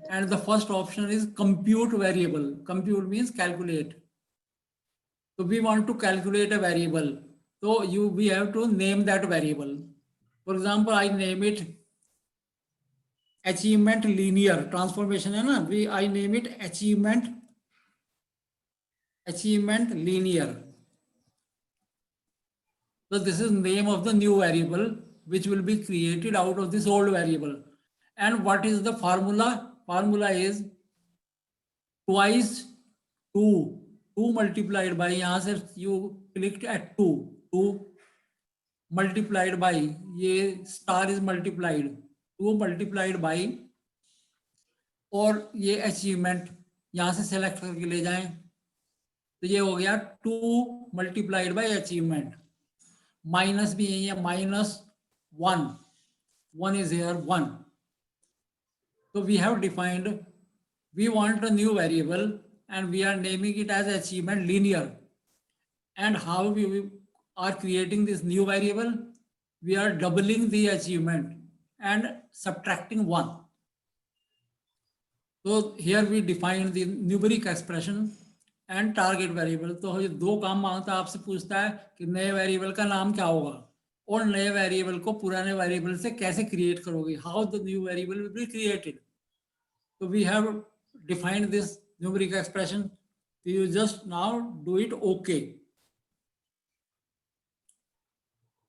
[SPEAKER 3] and the first option is compute variable. Compute means calculate. So we want to calculate a variable. So we have to name that variable. For example, I name it achievement linear transformation है ना, I name it achievement linear. So this is name of the new variable which will be created out of this old variable. And what is the formula? Formula is twice 2 multiplied by, यहाँ से you clicked at 2 multiplied by, ये star is multiplied, 2 multiplied by, और ये achievement यहाँ से select करके ले जाएं, तो ये हो गया 2 multiplied by achievement. Minus भी यही है, minus 1 is here 1. So we have defined, we want a new variable and we are naming it as achievement linear. And how we are creating this new variable? We are doubling the achievement and subtracting 1. So here we define the numeric expression and target variable. तो ये 2 काम मांगता है, आपसे पूछता है कि नए वेरिएबल का नाम क्या होगा और नए वेरिएबल को पुराने वेरिएबल से कैसे क्रिएट करोगे, how the new variable will be created. So we have defined this numeric expression. So you just now do it okay.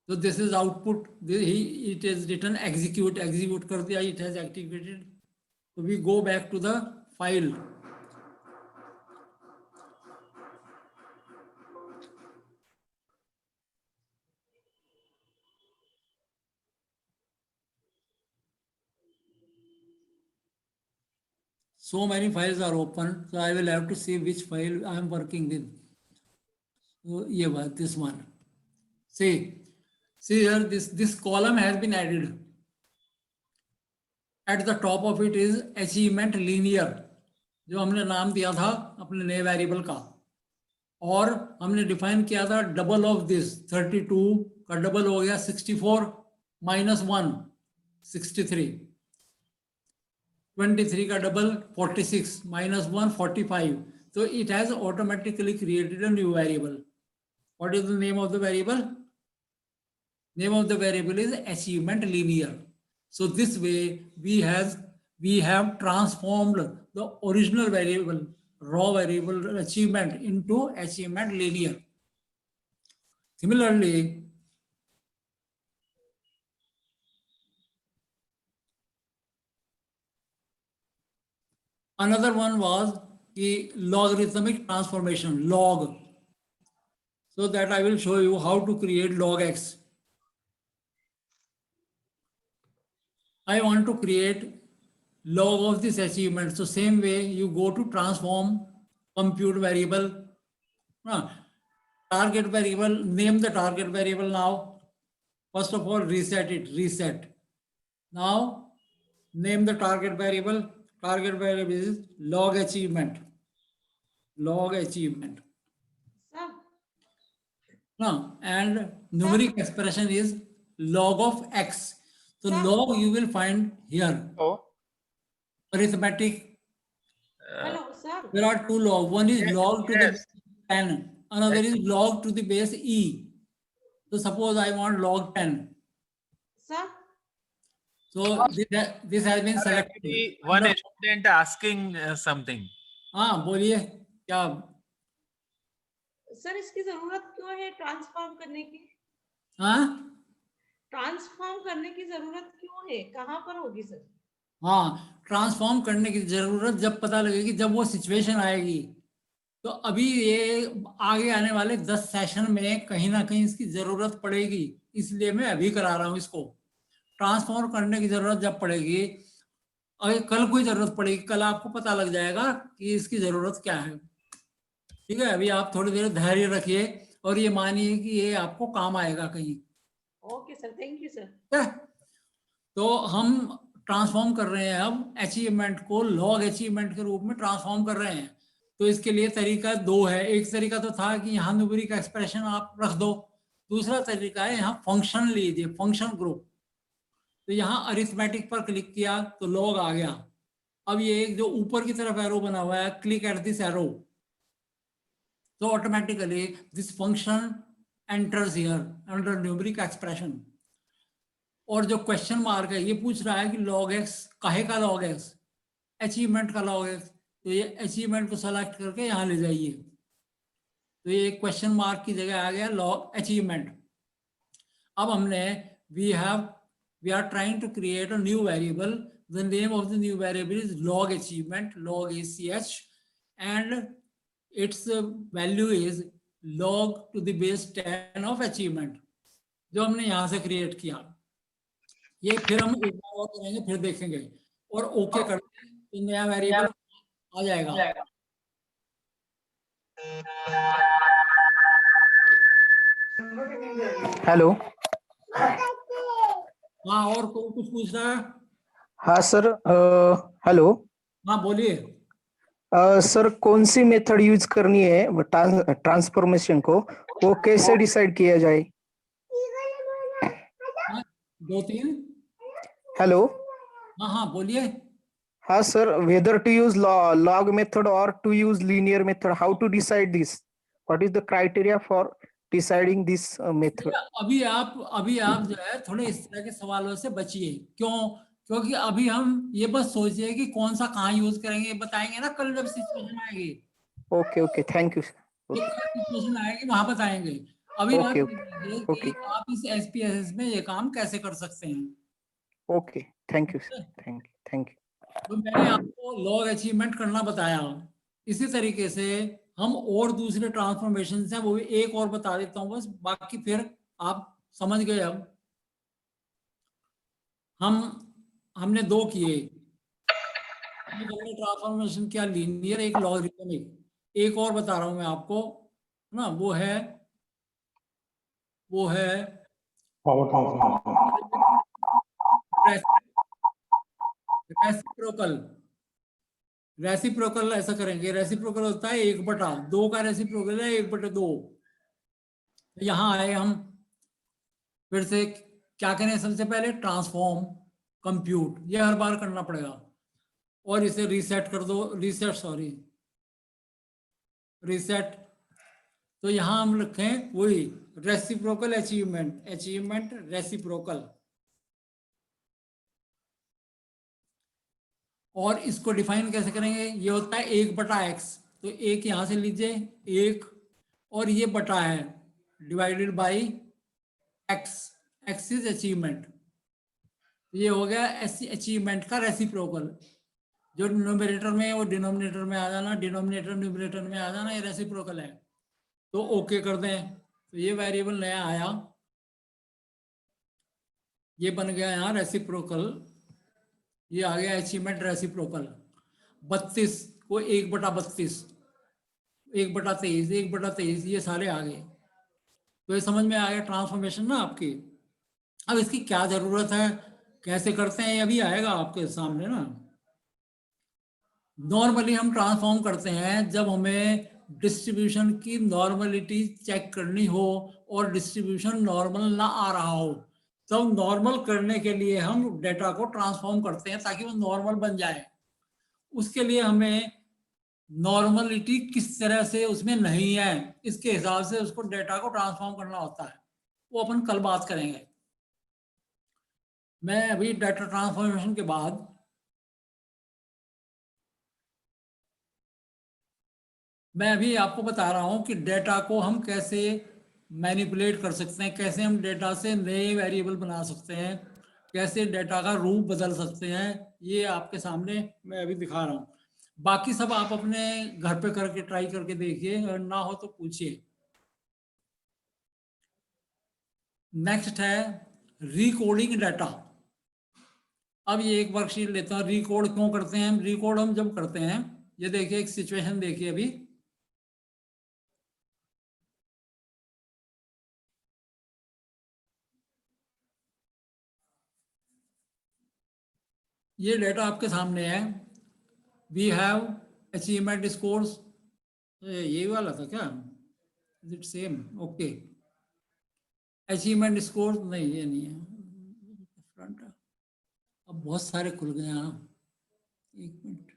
[SPEAKER 3] So this is output. It is written execute कर दिया, it has activated. So we go back to the file. So many files are open, so I will have to see which file I am working with. So yeah, this one. See here, this column has been added. At the top of it is achievement linear, जो हमने नाम दिया था अपने नए variable का, और हमने डिफाइन किया था डबल ऑफ दिस 32 का डबल हो गया 64 minus 1 63, 23 का double 46 minus 1 45. So it has automatically created a new variable. What is the name of the variable? Name of the variable is achievement linear. So this way we have transformed the original variable, raw variable achievement, into achievement linear. Similarly, another one was the logarithmic transformation, log. So that I will show you how to create log x. I want to create log of this achievement. So same way you go to transform, compute variable, target variable, name the target variable now. First of all, reset it, reset. Now name the target variable. Target variable is log achievement. Log achievement.
[SPEAKER 6] Sir,
[SPEAKER 3] No, and numeric expression is log of x. So
[SPEAKER 6] Sir.
[SPEAKER 3] log you will find here.
[SPEAKER 1] Oh,
[SPEAKER 3] Arithmetic.
[SPEAKER 6] hello, sir.
[SPEAKER 3] There are two log. One is
[SPEAKER 4] Yes,
[SPEAKER 3] log to the
[SPEAKER 4] yes.
[SPEAKER 3] base 10. Another is log to the base e. So suppose I want log 10.
[SPEAKER 6] Sir,
[SPEAKER 3] So this has been selected.
[SPEAKER 7] Actually, one student asking something.
[SPEAKER 3] हाँ बोलिए क्या?
[SPEAKER 6] Sir इसकी जरूरत क्यों है transform करने की?
[SPEAKER 3] हाँ
[SPEAKER 6] ट्रांसफॉर्म करने की जरूरत क्यों है? कहाँ पर होगी सर?
[SPEAKER 3] हाँ, ट्रांसफॉर्म करने की जरूरत जब पता लगेगी, जब वो सिचुएशन आएगी। तो अभी ये आगे आने वाले 10 सेशन में कहीं ना कहीं इसकी जरूरत पड़ेगी, इसलिए मैं अभी करा रहा हूँ इसको। ट्रांसफॉर्म करने की जरूरत जब पड़ेगी, अगर कल कोई जरूरत पड़ेगी, कल आपको पता लग जाएगा कि इसकी जरूरत क्या है। ठीक है, अभी आप थोड़ी देर धैर्य रखिए और ये मानिए कि ये आपको काम आएगा कहीं।
[SPEAKER 6] Okay sir, thank you sir.
[SPEAKER 3] ठीक है, तो हम ट्रांसफॉर्म कर रहे हैं अब अचीवमेंट को लॉग अचीवमेंट के रूप में ट्रांसफॉर्म कर रहे हैं। तो इसके लिए तरीका दो है। एक तरीका तो था कि यहाँ न्यूमेरिक एक्सप्रेशन आप रख दो, दूसरा तरीका है यहाँ फंक्शन लीजिए, फंक्शन ग्रुप। तो यहाँ अरिथमेटिक पर क्लिक किया तो लॉग आ गया। अब ये एक जो ऊपर की तरफ एरो बना हुआ है, क्लिक एट दिस एरो, तो automatically this function enters here under numeric expression. और जो क्वेश्चन मार्क है ये पूछ रहा है कि log x काहे का log x, अचीवमेंट का log x। तो ये अचीवमेंट को सेलेक्ट करके यहाँ ले जाइए। तो ये क्वेश्चन मार्क की जगह आ गया log अचीवमेंट। अब हमने we are trying to create a new variable. The name of the new variable is log achievement, log ACH, and its value is log to the base 10 of achievement, जो हमने यहाँ से create किया। ये फिर हम एक बार और करेंगे, फिर देखेंगे और ओके कर तो नया वेरिएबल आ जाएगा।
[SPEAKER 8] हेलो।
[SPEAKER 3] हाँ, और कोई कुछ पूछ रहा है?
[SPEAKER 8] हाँ सर, हेलो।
[SPEAKER 3] हाँ बोलिए।
[SPEAKER 8] सर कौन सी मेथड यूज करनी है ट्रांसफॉर्मेशन को, वो कैसे डिसाइड किया जाए?
[SPEAKER 3] हाँ, 2-3।
[SPEAKER 8] हेलो।
[SPEAKER 3] हाँ हाँ बोलिए।
[SPEAKER 8] हाँ sir, whether to use log method और to use linear method, how to decide this, what is the criteria for deciding this method?
[SPEAKER 3] अभी आप जो है थोड़े इस तरह के सवालों से बचिए। क्यों? क्योंकि अभी हम ये बस सोचिए कि कौन सा कहाँ यूज करेंगे, बताएंगे ना कल जब सिचुएशन आएगी।
[SPEAKER 8] Okay okay, thank you sir.
[SPEAKER 3] Situation आएगी वहां बताएंगे। अभी आप
[SPEAKER 8] ओके,
[SPEAKER 3] ये देखिए कि आप इस SPSS में ये काम कैसे कर सकते हैं।
[SPEAKER 8] Okay, thank you sir, thank you.
[SPEAKER 3] तो मैंने आपको लॉग अचीवमेंट करना बताया। इसी तरीके से हम और दूसरे ट्रांसफॉर्मेशन हैं, वो भी एक और बता देता हूँ बस, बाकी फिर आप समझ गए। अब हमने 2 किए, ट्रांसफॉर्मेशन किया लीनियर, एक लॉगरिथमिक। एक और बता रहा हूँ मैं आपको ना, वो है रेसिप्रोकल। ऐसा करेंगे, रेसिप्रोकल होता है 1/2 का रेसिप्रोकल है 1/2। यहाँ आए हम, फिर से क्या करें, सबसे पहले ट्रांसफॉर्म कंप्यूट, ये हर बार करना पड़ेगा। और इसे रीसेट कर दो, रीसेट। तो यहाँ हम रखें वही रेसिप्रोकल अचीवमेंट रेसिप्रोकल। और इसको डिफाइन कैसे करेंगे, ये होता है 1/x। तो 1 यहाँ से लीजिए 1, और ये बटा है divided by x is achievement. ये हो गया अचीवमेंट का रेसिप्रोकल। जो न्यूमरेटर में है वो डिनोमिनेटर में आ जाना, डिनोमिनेटर न्यूमरेटर में आ जाना, ये रेसिप्रोकल है। तो ओके कर दें। तो ये वेरिएबल नया आया, ये बन गया यहाँ रेसिप्रोकल। ये आ गया अचीवमेंट रेसिप्रोकल। 32 को 1/32, 1/23, 1/23, ये सारे आ गए। तो ये समझ में आ गया ट्रांसफॉर्मेशन ना आपकी। अब इसकी क्या जरूरत है, कैसे करते हैं ये अभी आएगा आपके सामने ना। नॉर्मली हम ट्रांसफॉर्म करते हैं जब हमें डिस्ट्रीब्यूशन की नॉर्मलिटी चेक करनी हो और डिस्ट्रीब्यूशन नॉर्मल ना आ रहा हो, तब नॉर्मल करने के लिए हम डेटा को ट्रांसफॉर्म करते हैं ताकि वो नॉर्मल बन जाए। उसके लिए हमें नॉर्मलिटी किस तरह से उसमें नहीं है, इसके हिसाब से उसको डेटा को ट्रांसफॉर्म करना होता है, वो अपन कल बात करेंगे। मैं अभी डेटा ट्रांसफॉर्मेशन के बाद मैं अभी आपको बता रहा हूं कि डेटा को हम कैसे मैनिपुलेट कर सकते हैं, कैसे हम डेटा से नए वेरिएबल बना सकते हैं, कैसे डेटा का रूप बदल सकते हैं। ये आपके सामने मैं अभी दिखा रहा हूं। बाकी सब आप अपने घर पे करके ट्राई करके देखिए, अगर ना हो तो पूछिए। नेक्स्ट है रिकोडिंग डाटा। अब ये एक वर्कशीट लेता हूँ। रिकोड क्यों करते हैं हम? रिकोड हम जब करते हैं, ये देखिए एक सिचुएशन देखिए अभी। ये डेटा आपके सामने है। We have achievement scores. ये वाला था क्या? Is it same? Okay. Achievement score नहीं, ये नहीं है। फ्रंट अब बहुत सारे खुल गए यहाँ। एक मिनट,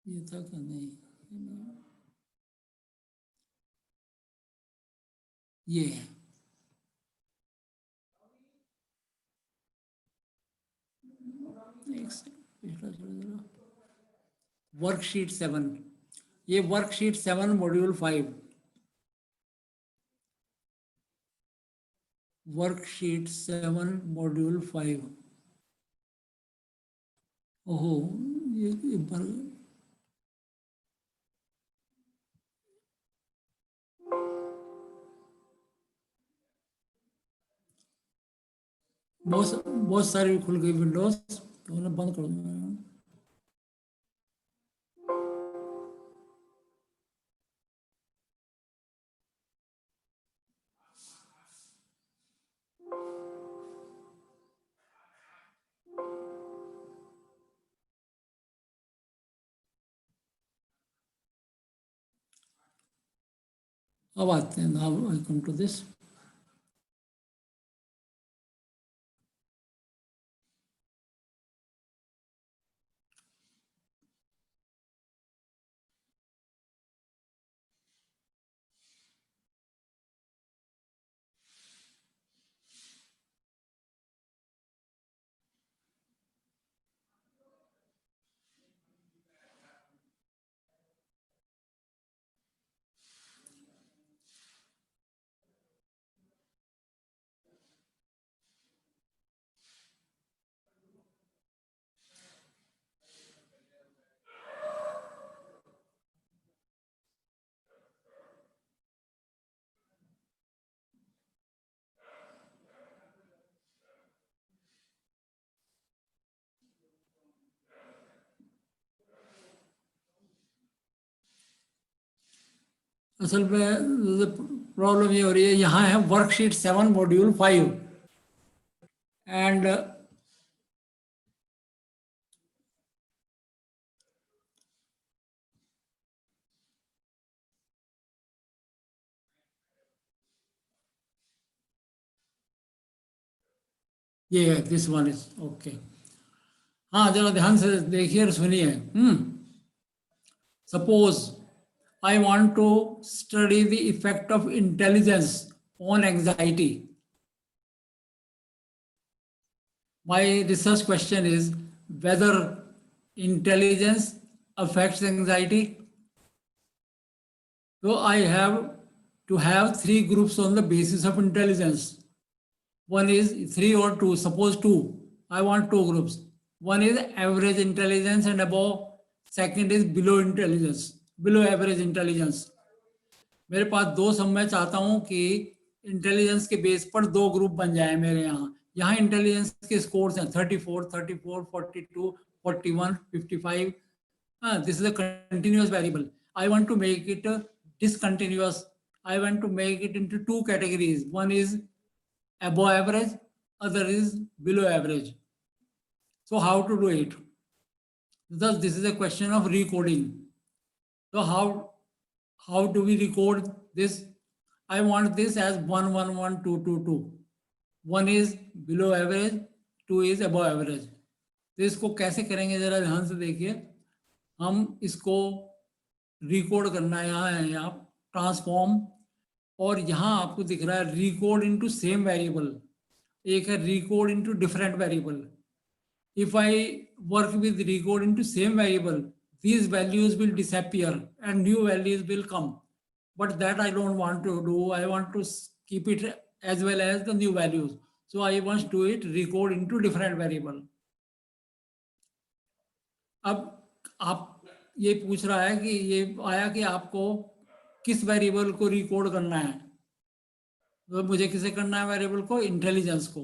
[SPEAKER 3] ये था क्या? नहीं, ये है। वर्कशीट 7, ये वर्कशीट 7 मॉड्यूल 5, वर्कशीट 7 मॉड्यूल 5। ओहो, ये बहुत सारी खुल गई विंडोज, तो उन्हें बंद कर दूंगा। अब आते हैं, now I come to this. असल में प्रॉब्लम ये हो रही है, यहाँ है वर्कशीट 7 मॉड्यूल 5 एंड ये है, दिस वन इज ओके। हाँ, जरा ध्यान से देखिए और सुनिए। Suppose I want to study the effect of intelligence on anxiety. My research question is whether intelligence affects anxiety. So I have to have 3 groups on the basis of intelligence. One is 3 or 2, suppose 2. I want 2 groups. One is average intelligence and above. Second is below intelligence, below average intelligence. मेरे पास 2 सब, मैं चाहता हूं कि intelligence के base पर 2 group बन जाए मेरे यहाँ इंटेलिजेंस के स्कोर्स हैं 34, 34, 42, 41, 55. This is a continuous variable. I want to make it discontinuous. I want to make it into 2 categories. One is above average other is below average. So how to do it? Thus, this is a question of recoding. So how do we record this? I want this as 1 1 1 2 2 2. 1 is below average, 2 is above average. तो इसको कैसे करेंगे जरा ध्यान से देखिए. हम इसको रिकोड करना है. यहाँ है यहाँ ट्रांसफॉर्म, और यहाँ आपको दिख रहा है रिकोड इनटू सेम वेरिएबल. एक है Recode into different variable. If I work with recode into same variable, these values will disappear and new values will come. But that I don't want to do. I want to keep it as well as the new values. So I want to do it recode into different variable. अब आप ये पूछ रहा है कि ये आया कि आपको किस वेरिएबल को रिकोड करना है. तो मुझे किसे करना है वेरिएबल को? इंटेलिजेंस को.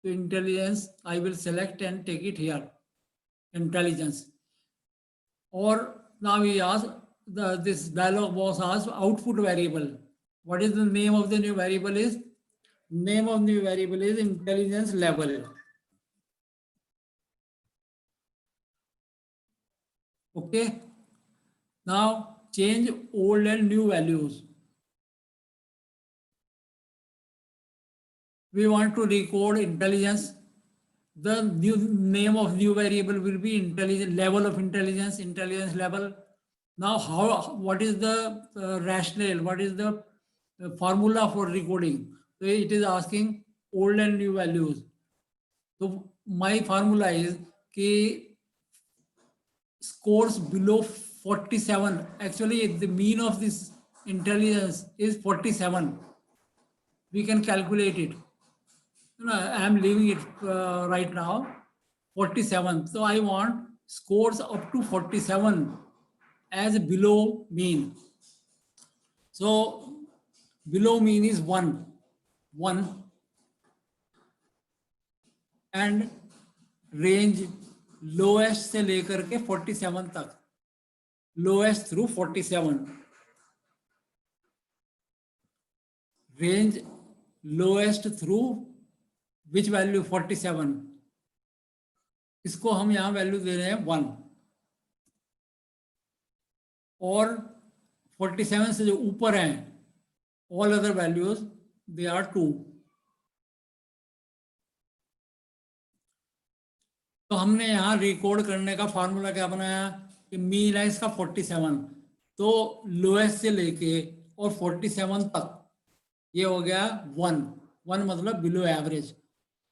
[SPEAKER 3] तो intelligence I will select and take it here, intelligence. और now we ask this dialogue box ask output variable. What is the name of the new variable? Is name of new variable is intelligence level. Okay, now change old and new values. We want to record intelligence. The new name of new variable will be intelligence level of intelligence, intelligence level. Now, what is the rationale? What is the formula for recoding? So it is asking old and new values. So my formula is कि scores below 47. Actually, the mean of this intelligence is 47. We can calculate it. I am leaving it right now, 47. So I want scores up to 47 as below mean. So below mean is 1, and range lowest से लेकर के 47 तक, lowest through 47. Range lowest through which value? 47. इसको हम यहां value दे रहे हैं 1, और 47 से जो ऊपर हैं all other values they are 2. तो हमने यहाँ रिकॉर्ड करने का फार्मूला क्या बनाया कि मीन है इसका 47, तो लोएस्ट से लेके और 47 तक ये हो गया 1 मतलब बिलो एवरेज,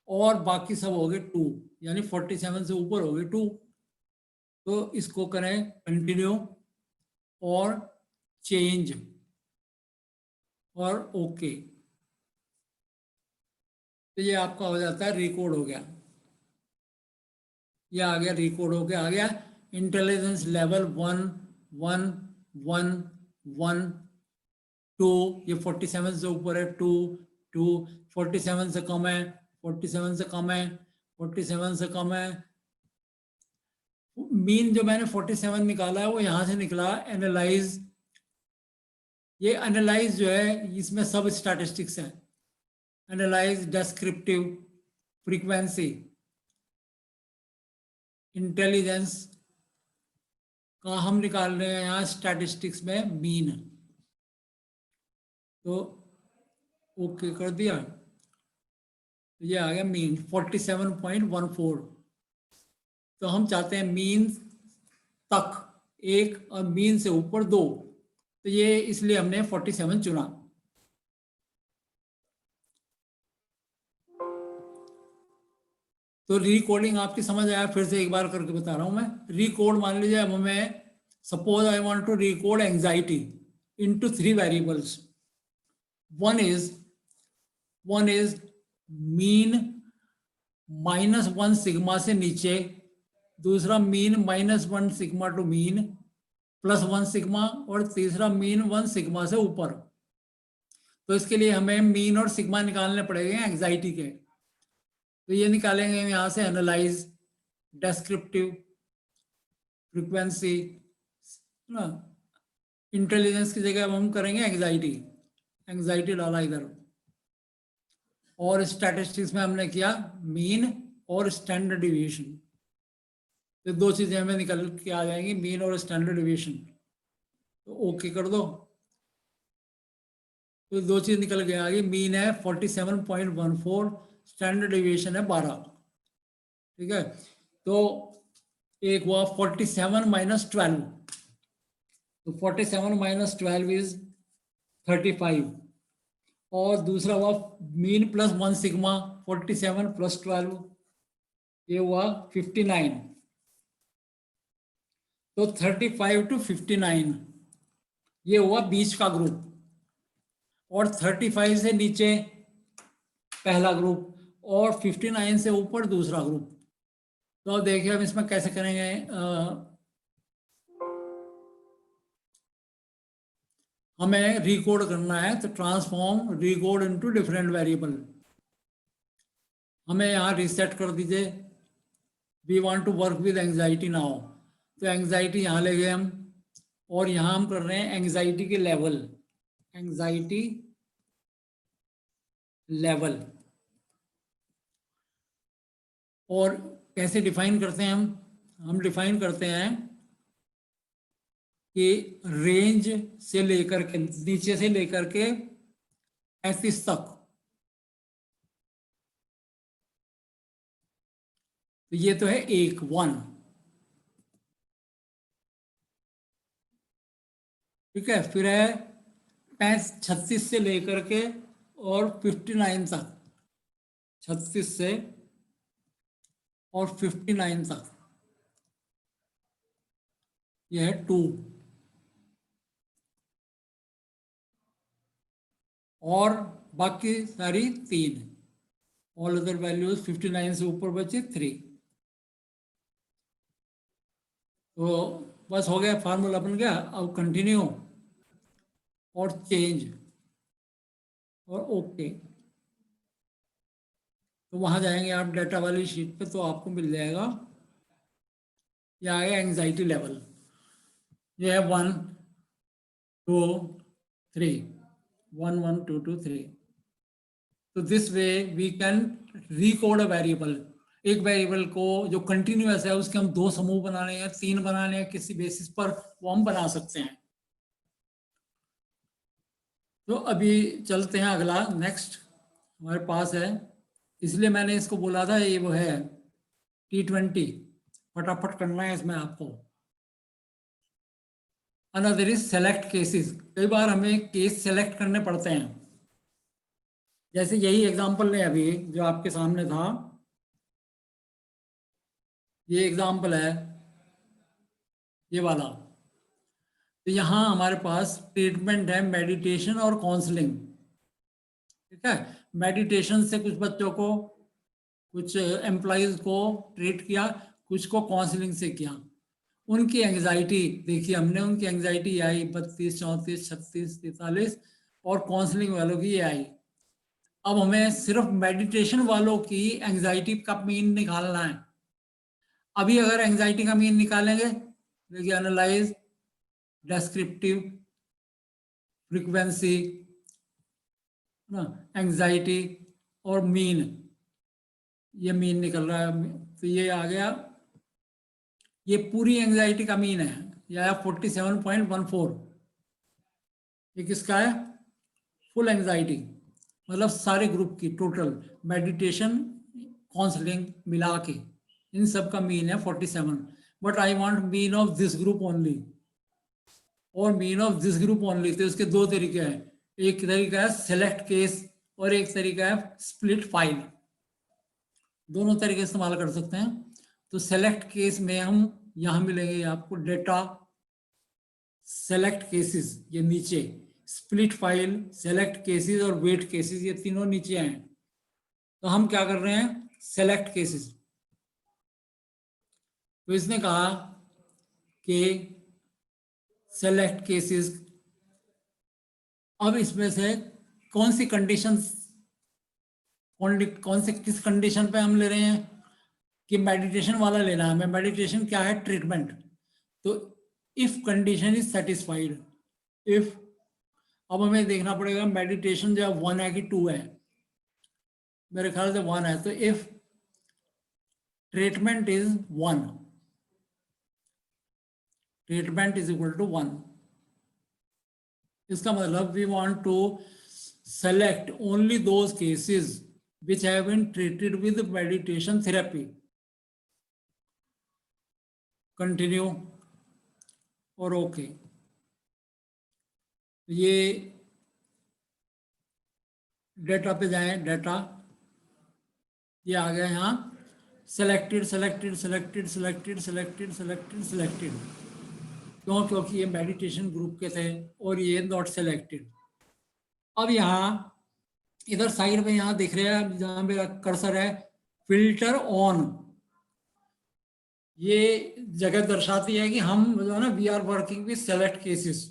[SPEAKER 3] और बाकी सब हो गए 2, यानी 47 से ऊपर हो गए 2. तो इसको करें कंटिन्यू और चेंज और ओके. तो ये आपका हो जाता है रिकॉर्ड हो गया. ये आ गया, रिकॉर्ड होके आ गया. Intelligence level 1 1 1 1 2. ये 47 से ऊपर है 2 2, 47 से कम है 47 से कम है 47 से कम है. मीन जो मैंने 47 निकाला है वो यहां से निकला एनालाइज. ये एनालाइज जो है इसमें सब स्टैटिस्टिक्स है. एनालाइज, डिस्क्रिप्टिव, फ्रीक्वेंसी, इंटेलिजेंस का हम निकाल रहे हैं यहाँ स्टैटिस्टिक्स में मीन. तो ओके कर दिया. ये आ गया मीन 47.14. तो हम चाहते हैं मीन तक 1 और मीन से ऊपर 2. तो ये इसलिए हमने 47 चुना. तो रिकोडिंग आपकी समझ आया? फिर से एक बार करके बता रहा हूं मैं. रिकोड मान लीजिए अब मैं suppose I want to recode anxiety into 3 variables. one is mean -1 sigma से नीचे, दूसरा mean -1 sigma to mean +1 sigma, और तीसरा मीन 1 सिग्मा से ऊपर. तो इसके लिए हमें मीन और सिग्मा निकालने पड़ेंगे एंजाइटी के. तो ये निकालेंगे यहाँ से एनालाइज, डिस्क्रिप्टिव, फ्रीक्वेंसी, ना. इंटेलिजेंस की जगह अब हम करेंगे एंजाइटी. एंजाइटी डाला इधर, और स्टैटिस्टिक्स में हमने किया मीन और स्टैंडर्ड डिविएशन। तो दो चीजें हमें निकल के आ जाएंगी, मीन और स्टैंडर्ड डिविएशन। तो ओके कर दो, तो दो चीज निकल के आ गई, मीन है 47.14, स्टैंडर्ड डिविएशन है 12। ठीक है, तो एक हुआ 47 माइनस 12, तो 47 माइनस 12 इज 35, और दूसरा हुआ मीन प्लस 1 सिग्मा, 47 प्लस 12, ये हुआ 59। तो 35 to 59 ये हुआ बीच का ग्रुप, और 35 से नीचे पहला ग्रुप, और 59 से ऊपर दूसरा ग्रुप। तो अब देखिए हम इसमें कैसे करेंगे। हमें रिकोड करना है, तो transform recode into different variable. हमें यहाँ रीसेट कर दीजिए, we want to work with anxiety now. तो एंजाइटी यहाँ ले गए हम, और यहाँ हम कर रहे हैं एंजाइटी के लेवल, एंजाइटी लेवल। और कैसे डिफाइन करते हैं हम डिफाइन करते हैं कि रेंज से लेकर के, नीचे से लेकर के 35 तक, तो ये तो है 1 ठीक है। फिर है 36 से लेकर के और 59 तक, 36 से और 59 तक, यह है 2, और बाकी सारी 3, ऑल अदर वैल्यूज 59 से ऊपर बचे 3। तो बस हो गया, फार्मूला बन गया। अब कंटिन्यू और चेंज और ओके। तो वहां जाएंगे आप डाटा वाली शीट पे, तो आपको मिल जाएगा, ये आएगा एंजाइटी लेवल, ये है 1 2 3, 1 1 2 2 3। तो this way we can recode a variable. एक वेरिएबल को जो कंटिन्यूअस है उसके हम 2 समूह बनाने हैं, 3 बनाने हैं, किसी बेसिस पर वो हम बना सकते हैं। तो अभी चलते हैं अगला, नेक्स्ट हमारे पास है, इसलिए मैंने इसको बोला था ये वो है T20, फटाफट करना है इसमें आपको। Another is select cases. कई बार हमें केस सेलेक्ट करने पड़ते हैं, जैसे यही एग्जांपल ने अभी जो आपके सामने था, ये एग्जांपल है ये वाला। तो यहाँ हमारे पास ट्रीटमेंट है मेडिटेशन और काउंसलिंग। ठीक है, मेडिटेशन से कुछ बच्चों को, कुछ एम्प्लॉइज को ट्रीट किया, कुछ को काउंसलिंग से किया। उनकी एंजाइटी देखिए हमने, उनकी एंजाइटी आई 32, 34, 36, 43, और काउंसलिंग वालों की ये आई। अब हमें सिर्फ मेडिटेशन वालों की एंजाइटी का मीन निकालना है। अभी अगर एंजाइटी का मीन निकालेंगे, देखिए एनालाइज, डेस्क्रिप्टिव, फ्रीक्वेंसी, एंजाइटी और मीन, ये मीन निकल रहा है। तो ये आ गया, ये पूरी एंजाइटी का मीन है, ये आया 47.14। ये किसका है? फुल एंजाइटी, मतलब सारे ग्रुप की टोटल, मेडिटेशन काउंसलिंग मिला के इन सब का मीन है 47। But I want mean of this group only, और mean of this group only. तो इसके 2 तरीके हैं, एक तरीका है सेलेक्ट केस और एक तरीका है स्प्लिट फाइल। दोनों तरीके इस्तेमाल कर सकते हैं। तो सेलेक्ट केस में हम यहाँ मिलेंगे आपको डेटा सेलेक्ट केसेस, ये नीचे, स्प्लिट फाइल, सेलेक्ट केसेस और वेट केसेस, ये तीनों नीचे हैं। तो हम क्या कर रहे हैं, सेलेक्ट केसेस। तो इसने कहा कि सेलेक्ट केसेस, अब इसमें से कौन सी कंडीशंस, कौन से किस कंडीशन पे हम ले रहे हैं कि मेडिटेशन वाला लेना है हमें। मेडिटेशन क्या है? ट्रीटमेंट। तो if condition is satisfied, if, अब हमें देखना पड़ेगा मेडिटेशन जो है 1 है कि 2 है। मेरे ख्याल से 1 है, तो if treatment is 1, treatment is equal to 1, इसका मतलब we want to select only those cases which have been treated with meditation therapy. Continue और ओके। ये डेटा पे जाएं, डेटा ये आ गया यहाँ, selected selected selected selected selected selected selected, क्यों? क्योंकि ये मेडिटेशन ग्रुप के थे और ये नॉट सेलेक्टेड। अब यहाँ इधर साइड में यहाँ दिख रहा है जहाँ मेरा कर्सर है, फिल्टर ऑन, ये जगह दर्शाती है कि हम जो है ना we are working with select cases.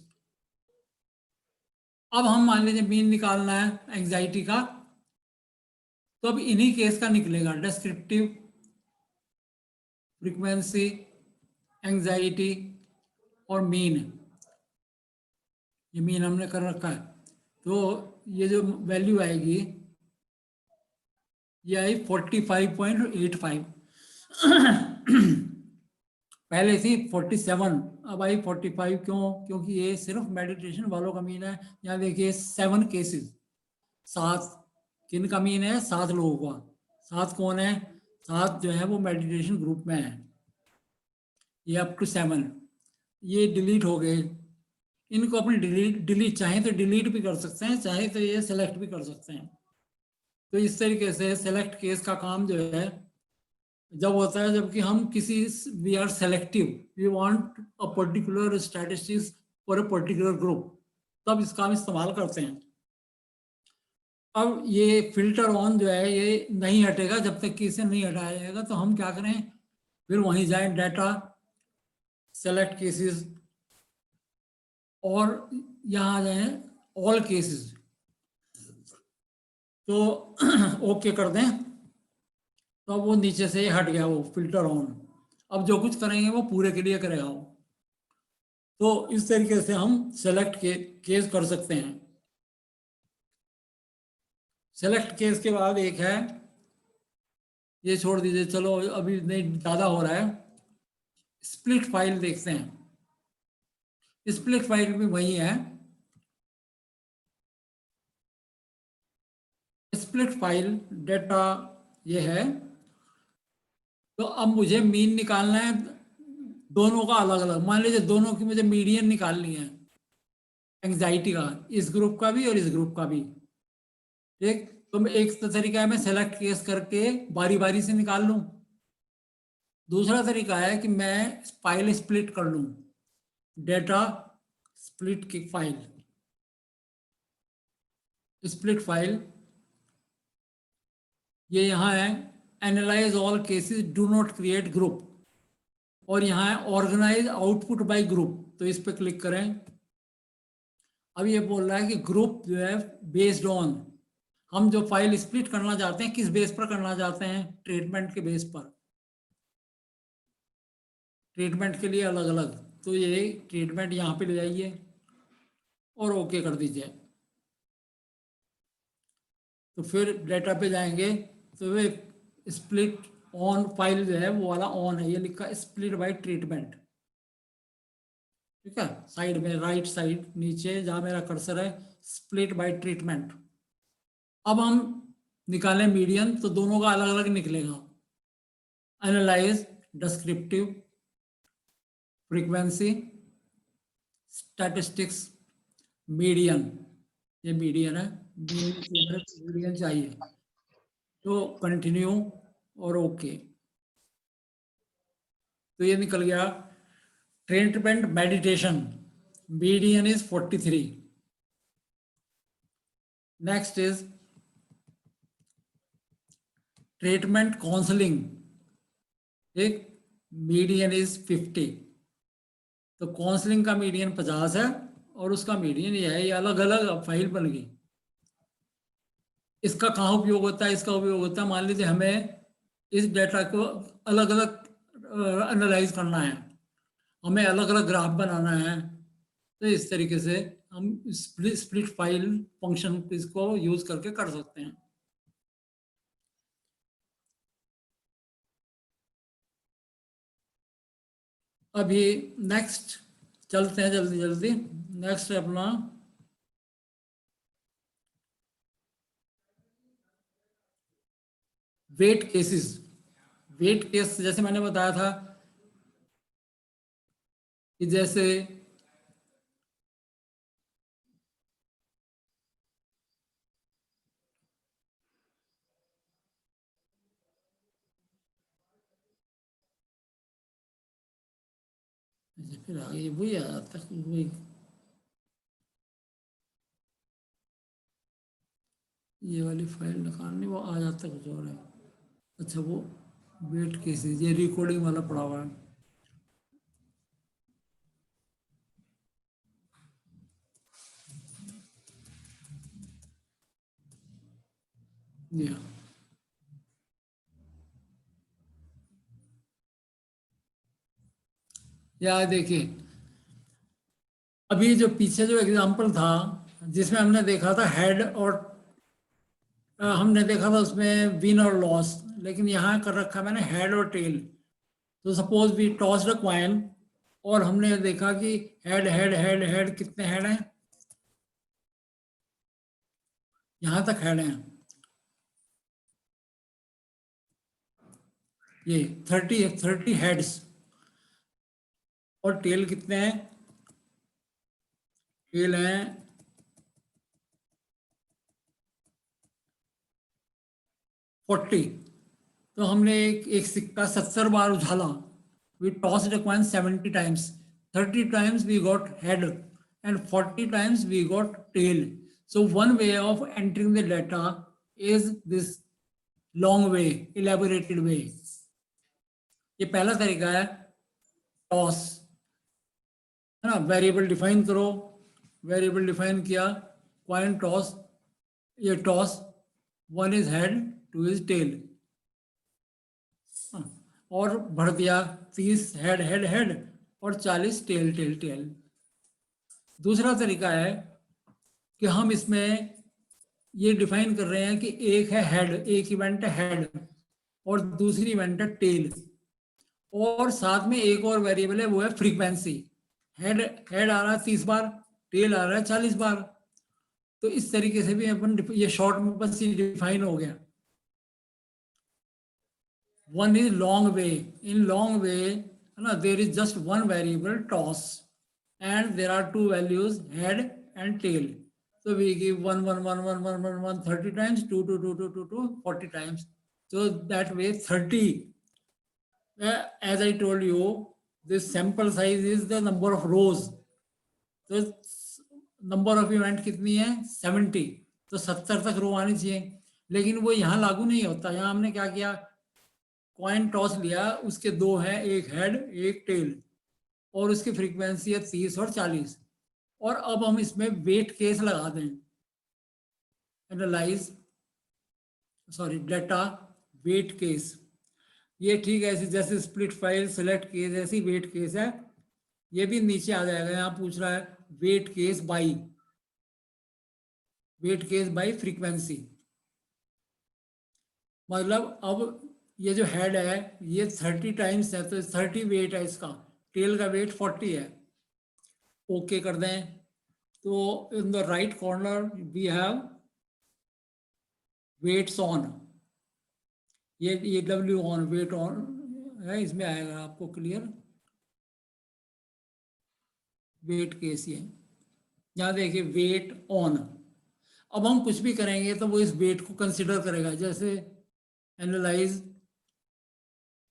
[SPEAKER 3] अब हम मान लीजिए मीन निकालना है एंजाइटी का, तो अब इन्हीं केस का निकलेगा, डिस्क्रिप्टिव, फ्रीक्वेंसी, एंजाइटी और मीन, ये मीन हमने कर रखा है। तो ये जो वैल्यू आएगी ये आई 45.85, पहले थी 47, अब आई 45। क्यों? क्योंकि ये सिर्फ मेडिटेशन वालों का मीन है। यहाँ देखिए 7 केसेस, 7 किन का मीन है? 7 लोगों का। 7 कौन है? 7 जो है वो मेडिटेशन ग्रुप में है, ये अप टू 7। ये डिलीट हो गए, इनको अपने डिलीट चाहे तो डिलीट भी कर सकते हैं, चाहे तो ये सेलेक्ट भी कर सकते हैं। तो इस तरीके से सेलेक्ट केस का काम जो है जब होता है जबकि हम किसी we are selective, we want a particular statistics for a particular group, तब इसका हम इस्तेमाल करते हैं। अब ये फिल्टर ऑन जो है ये नहीं हटेगा जब तक कि इसे नहीं हटाया जाएगा। तो हम क्या करें, फिर वहीं जाएं, डाटा, सेलेक्ट केसेस और यहाँ आ जाए ऑल केसेस, तो ओके कर दें, तो अब वो नीचे से हट गया वो फिल्टर ऑन। अब जो कुछ करेंगे वो पूरे के लिए करेगा वो। तो इस तरीके से हम सेलेक्ट केस कर सकते हैं। सेलेक्ट केस के बाद एक है, ये छोड़ दीजिए, चलो अभी नहीं ज़्यादा हो रहा है, स्प्लिट फाइल देखते हैं। स्प्लिट फाइल भी वही है, स्प्लिट फाइल डेटा ये है। तो अब मुझे मीन निकालना है दोनों का अलग अलग। मान लीजिए दोनों की मुझे मीडियन निकालनी है एंजाइटी का, इस ग्रुप का भी और इस ग्रुप का भी, ठीक। तो एक तरीका है मैं सेलेक्ट केस करके बारी बारी से निकाल लूं। दूसरा तरीका है कि मैं फाइल स्प्लिट कर लूं, डेटा स्प्लिट की फाइल, स्प्लिट फाइल ये यहाँ है, analyse all cases, do not create group, और यहाँ है ऑर्गेनाइज आउटपुट बाय ग्रुप। तो इस पर क्लिक करें। अब ये बोल रहा है कि ग्रुप जो है बेस्ड ऑन, हम जो फाइल स्प्लिट करना चाहते हैं किस बेस पर करना चाहते हैं? ट्रीटमेंट के बेस पर, ट्रीटमेंट के लिए अलग अलग। तो ये ट्रीटमेंट यहाँ पे ले जाइए और ओके कर दीजिए। तो फिर डेटा पे जाएंगे तो वे स्प्लिट ऑन फाइल जो है वो वाला ऑन है, ये लिखा स्प्लिट बाय ट्रीटमेंट, ठीक है। साइड में राइट साइड नीचे जहाँ मेरा कर्सर है, स्प्लिट बाय ट्रीटमेंट। अब हम निकालें मीडियन, तो दोनों का अलग अलग निकलेगा, analyse, descriptive, frequency, statistics, median, ये मीडियन है, मीडियन चाहिए। तो कंटिन्यू और ओके। तो ये निकल गया treatment meditation, median is 43। Next is treatment counselling, एक मीडियन इज 50। तो काउंसलिंग का मीडियन 50 है और उसका मीडियन ये है, ये अलग अलग फाइल बन गई। इसका कहाँ उपयोग होता है? इसका उपयोग होता है, मान लीजिए हमें इस डेटा को अलग अलग एनालाइज करना है, हमें अलग अलग ग्राफ बनाना है, तो इस तरीके से हम स्प्लिट फाइल फंक्शन इसको यूज करके कर सकते हैं। अभी नेक्स्ट चलते हैं जल्दी जल्दी। नेक्स्ट अपना वेट केसेस। वेट केस जैसे मैंने बताया था कि जैसे फिर आगे वही आ जाता है, वही ये वाली फाइल निकालनी, वो आ जाता है कुछ और है। अच्छा वो वेट केसेस, ये रिकॉर्डिंग वाला पड़ा हुआ है। Yeah. या देखिए अभी जो पीछे जो एग्जांपल था जिसमें हमने देखा था हेड और हमने देखा था उसमें विन और लॉस, लेकिन यहाँ कर रखा मैंने हेड और टेल। तो suppose we toss the coin और हमने देखा कि हेड हेड हेड हेड कितने हेड हैं, यहाँ तक हेड हैं, ये 30 हेड्स। और टेल कितने हैं, टेल हैं 40। तो हमने एक सिक्का 70 बार उछाला, we toss the coin 70 times, 30 times we got head and 40 times we got tail. So one way of entering the data is this long way, elaborated way. ये पहला तरीका है टॉस, है ना। वेरिएबल डिफाइन करो, वेरिएबल डिफाइन किया, coin toss, ये toss, 1 is head 2 is tail, और भर दिया 30 हेड हेड हेड और 40 टेल टेल टेल। दूसरा तरीका है कि हम इसमें ये डिफाइन कर रहे हैं कि एक है हेड, एक इवेंट है हेड और दूसरी इवेंट है टेल, और साथ में एक और वेरिएबल है वो है फ्रीक्वेंसी। हेड हेड आ रहा है 30 बार, टेल आ रहा है 40 बार। तो इस तरीके से भी अपन ये शॉर्ट में बस ये डिफाइन हो गया। One is long way. In long way, there is just one variable toss, and there are two values head and tail. So we give 1 1 1 1 1 1 1 30 times, 2 2 2 2 2 2 40 times. So that way 30. As I told you, this sample size is the number of rows. तो number of event कितनी है 70, तो 70 तक रो आनी चाहिए, लेकिन वो यहाँ लागू नहीं होता। यहाँ हमने क्या किया, कॉइन टॉस लिया, उसके दो हैं, एक हेड एक टेल, और उसकी फ्रीक्वेंसी है 30 और 40। और अब हम इसमें वेट केस लगा दें, analyse sorry data weight case. ये ठीक है, जैसे स्प्लिट फाइल सेलेक्ट केस ऐसी वेट केस है, ये भी नीचे आ जाएगा। यहाँ पूछ रहा है वेट केस बाई फ्रीक्वेंसी, मतलब अब ये जो हेड है ये 30 टाइम्स है तो 30 वेट है इसका, टेल का वेट 40 है। ओके कर दें तो in the right corner we have weights on, ये डब्ल्यू ऑन वेट ऑन है, इसमें आएगा आपको क्लियर वेट केस। ये यहाँ देखिए वेट ऑन। अब हम कुछ भी करेंगे तो वो इस वेट को कंसिडर करेगा, जैसे analyse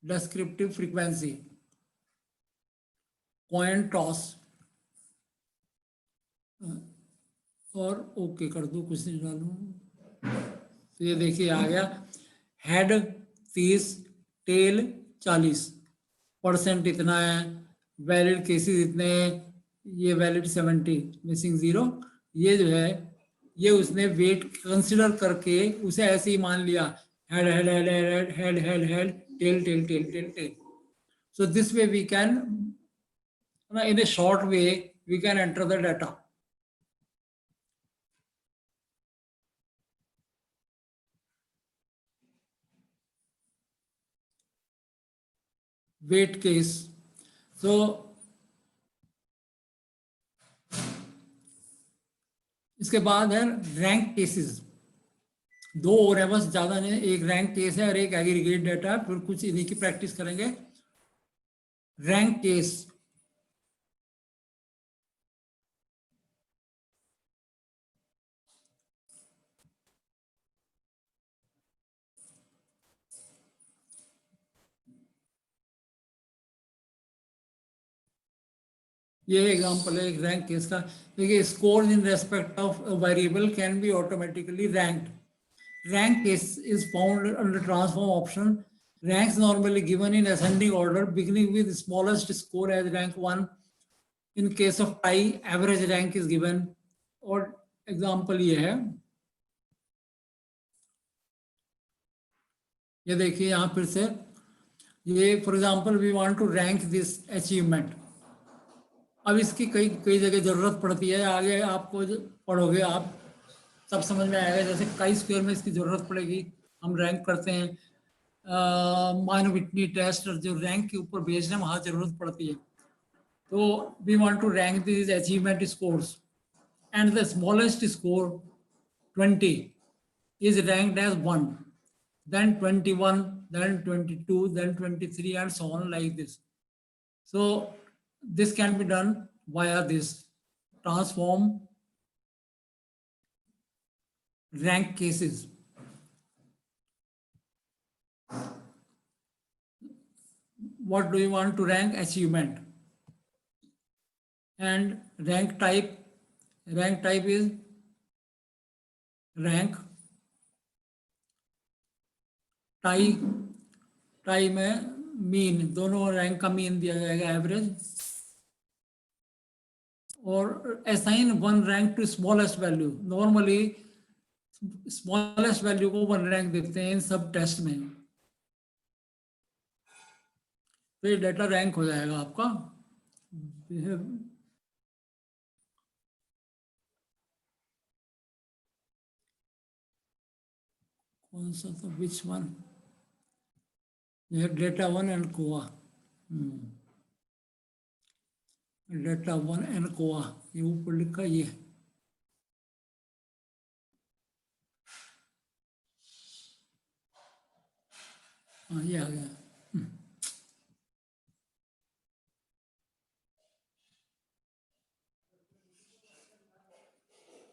[SPEAKER 3] descriptive frequency, coin toss, और ओके कर दूं, कुछ नहीं डालूं। तो ये देखिए आ गया हेड 30 टेल 40, परसेंट इतना है, वैलिड केसेस इतने हैं, ये वैलिड 70 मिसिंग 0। ये जो है ये उसने वेट कंसिडर करके उसे ऐसे ही मान लिया, head head head head head head head tail tail tail tail tail. So this way we can, in a short way, we can enter the data. Weight case. सो इसके बाद है रैंक केसेस। दो और है बस, ज्यादा नहीं। एक रैंक केस है और एक एग्रीगेट डेटा है, फिर कुछ इन्हीं की प्रैक्टिस करेंगे। रैंक केस, ये एग्जांपल है एक रैंक केस का। देखिए, score in respect of variable can be automatically ranked. Rank case is found under transform option. Ranks normally given in ascending order, beginning with smallest score as rank 1. In case of tie, average rank is given. और example ये है, ये देखिए यहाँ फिर से, ये for example we want to rank this achievement. अब इसकी कई कई जगह जरूरत पड़ती है, आगे आपको पढ़ोगे आप सब समझ में आएगा। जैसे काई स्क्वायर में इसकी जरूरत पड़ेगी, हम रैंक करते हैं। माइनर विटनी टेस्ट और जो रैंक के ऊपर बेस्ड है वहाँ जरूरत पड़ती है। तो we want to rank this achievement scores and the smallest score 20 is ranked as 1, then 21, then 22, then 23 and so on like this. So this can be done via this transform rank cases. What do you want to rank? Achievement. And rank type is rank. Tie में mean, दोनों rank का mean दिया जाएगा, average. और assign one rank to smallest value. Normally smallest value को 1 rank देते हैं इन सब टेस्ट में, तो ये डेटा रैंक हो जाएगा आपका। कौन सा था, विच वन? यह डेटा 1 एंड कोआ, डेटा 1 एंड कोआ, ये ऊपर लिखा ये। हाँ, ये आ गया।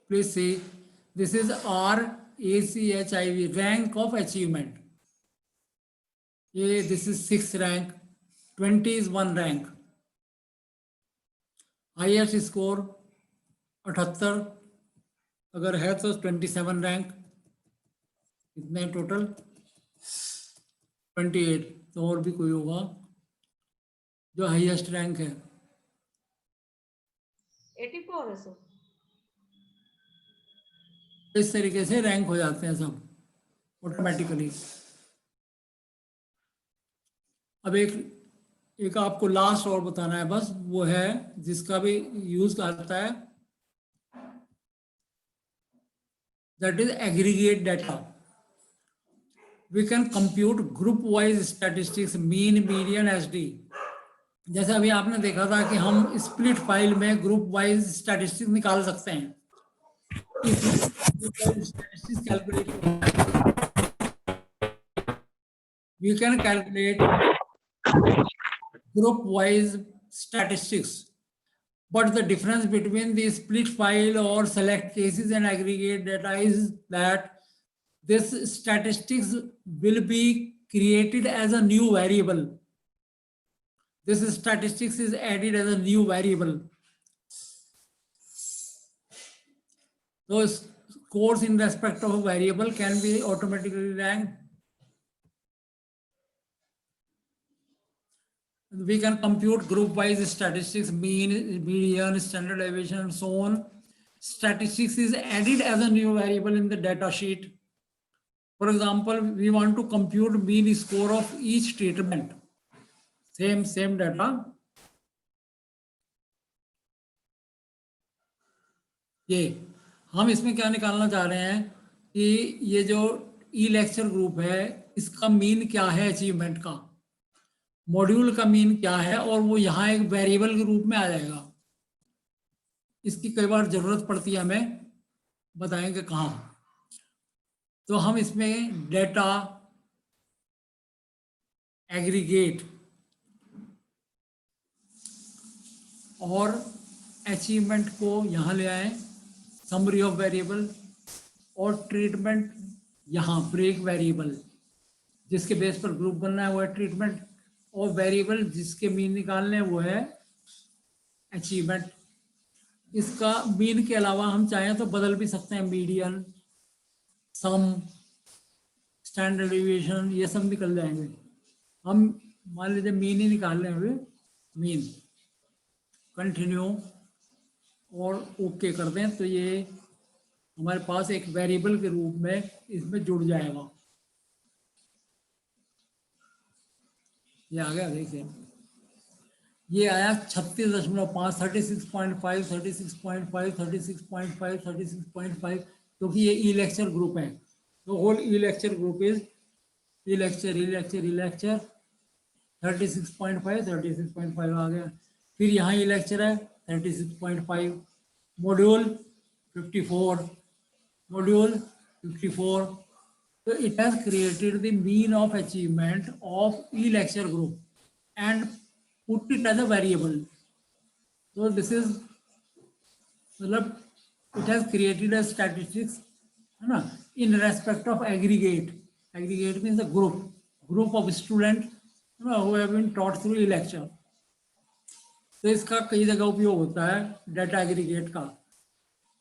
[SPEAKER 3] Please see, this is RACHIV, rank of achievement. ये this is 6th rank, 20 is 1 rank. Highest score 78, अगर है तो 27 रैंक। कितने टोटल? 28। तो और भी कोई होगा जो हाईएस्ट रैंक है?
[SPEAKER 6] 84 है सर।
[SPEAKER 3] इस तरीके से रैंक हो जाते हैं सब ऑटोमेटिकली। अब एक आपको लास्ट और बताना है बस, वो है जिसका भी यूज करता है, that is aggregate data. We can compute group wise statistics, mean, median, SD. जैसे अभी आपने देखा था कि हम स्प्लिट फाइल में ग्रुप वाइज स्टैटिस्टिक्स निकाल सकते हैं। Statistics calculation, we can calculate group wise statistics, but the difference between the split file or select cases and aggregate data is that this statistics will be created as a new variable. This statistics is added as a new variable. Those scores in respect of a variable can be automatically ranked. We can compute group-wise statistics, mean, median, standard deviation, and so on. Statistics is added as a new variable in the data sheet. For example, we want to compute mean score of each treatment. Same data. ये हम इसमें क्या निकालना चाह रहे हैं कि ये जो ई लेक्चर ग्रुप है, इसका मीन क्या है अचीवमेंट का। मॉड्यूल का मीन क्या है, और वो यहाँ एक वेरिएबल के रूप में आ जाएगा। इसकी कई बार जरूरत पड़ती है हमें, बताएंगे कहाँ। तो हम इसमें डेटा एग्रीगेट और अचीवमेंट को यहाँ ले आए, समरी ऑफ वेरिएबल, और ट्रीटमेंट यहाँ ब्रेक वेरिएबल, जिसके बेस पर ग्रुप बनना है वो है ट्रीटमेंट, और वेरिएबल जिसके मीन निकालने हैं वो है अचीवमेंट। इसका मीन के अलावा हम चाहें तो बदल भी सकते हैं, मीडियन, सम, स्टैंडर्ड डिविएशन, ये सब निकल जाएंगे। हम मान लीजिए मीन ही निकाल रहे हैं, मीन, कंटिन्यू और ओके कर दें, तो ये हमारे पास एक वेरिएबल के रूप में इसमें जुड़ जाएगा। ये आ गया, देखिए ये आया 36.5, 36.5, 36.5, 36.5, 36.5, क्योंकि ये ई लेक्चर ग्रुप है। तो whole E lecture group is E lecture, E lecture, E lecture, 36.5, 36.5 आ गया। फिर यहाँ ई लेक्चर है 36.5, module 54, module 54। So it has created the mean of achievement of e-lecture group and put it as a variable. So this is, मतलब it has created a statistics, है ना, in respect of aggregate. Aggregate means a group of students, you know, who have been taught through e-lecture. तो इसका कई जगह उपयोग होता है डाटा एग्रीगेट का।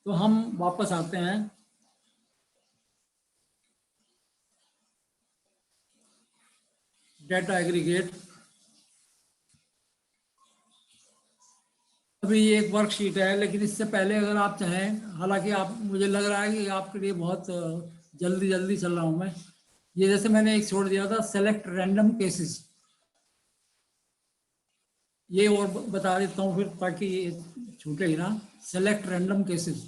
[SPEAKER 3] तो हम वापस आते हैं, डाटा एग्रीगेट। अभी ये एक वर्कशीट है, लेकिन इससे पहले अगर आप चाहें, हालांकि आप, मुझे लग रहा है कि आपके लिए बहुत जल्दी जल्दी चल रहा हूं मैं। ये जैसे मैंने एक छोड़ दिया था, सेलेक्ट रैंडम केसेस, ये और बता देता हूँ फिर, ताकि ये छूटे ही ना। Select random cases,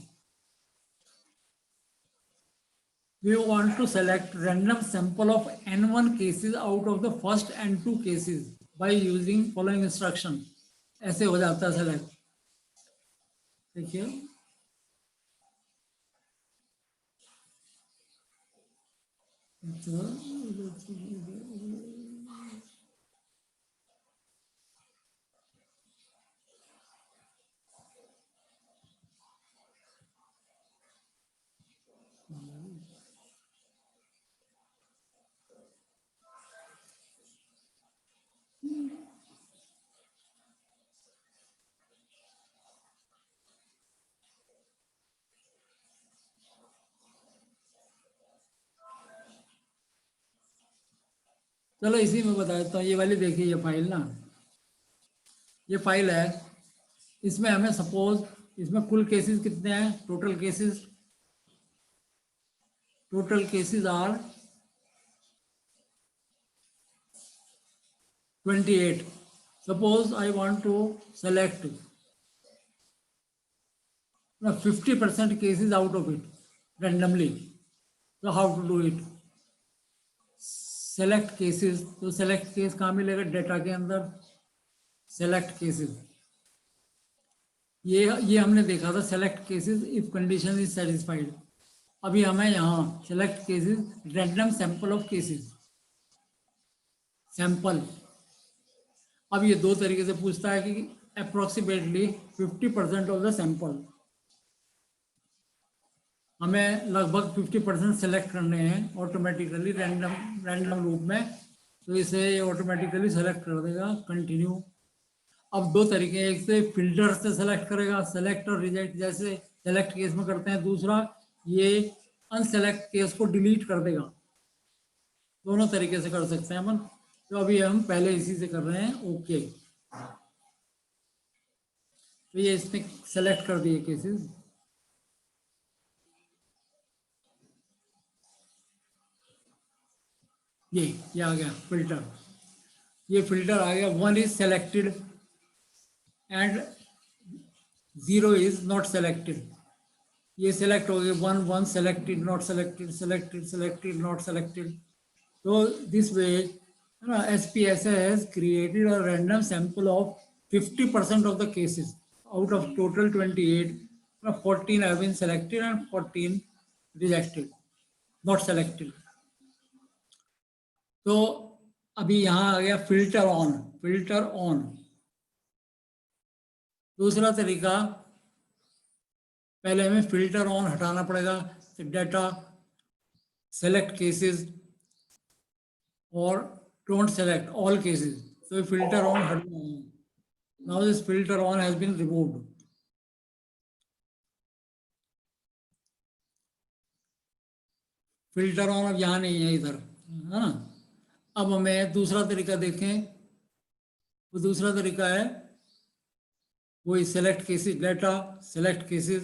[SPEAKER 3] we want to select random sample of n1 cases out of the first n2 cases by using following instruction. ऐसे हो जाता है सेलेक्ट, देखिए। चलो इसी में बता देता हूँ। ये वाली देखिए, ये फाइल ना, ये फाइल है, इसमें हमें सपोज, इसमें कुल केसेस कितने हैं, total cases are 28. Suppose I want to select 50% cases out of it randomly. So how to do it? Select cases. तो select case कहाँ मिलेगा, डेटा के अंदर, select cases. ये हमने देखा था, select cases if condition is satisfied. अभी हमें यहाँ select cases, random sample of cases, sample. अब ये दो तरीके से पूछता है कि अप्रोक्सीमेटली 50% ऑफ द सैंपल, हमें लगभग 50% सेलेक्ट करने हैं ऑटोमेटिकली रैंडम रूप में। तो इसे ये ऑटोमेटिकली सेलेक्ट कर देगा, कंटिन्यू। अब दो तरीके हैं, एक से फिल्टर से सेलेक्ट करेगा, सेलेक्ट और रिजेक्ट, जैसे सेलेक्ट केस में करते हैं। दूसरा, ये अनसेलेक्ट केस को डिलीट कर देगा। दोनों तरीके से कर सकते हैं अपन। तो अभी हम पहले इसी से कर रहे हैं, ओके। तो ये इसने सेलेक्ट कर दिए केसेस। ये आ गया फिल्टर, ये फिल्टर आ गया। 1 is selected and 0 is not selected. ये सेलेक्ट हो गए, 1 selected, not selected, selected, selected, not selected. तो this way SPSS has created a random sample of 50% of the cases out of total 28. 14 have been selected and 14 rejected, not selected. तो अभी यहाँ आ गया filter on. Filter on दूसरा तरीका, पहले हमें filter on हटाना पड़ेगा. Data select cases or don't select all cases. So filter on हटना है. Now this filter on has been removed. Filter on अब यहाँ नहीं है, इधर है ना. अब हमें दूसरा तरीका देखें. वो दूसरा तरीका है वही select cases, data select cases,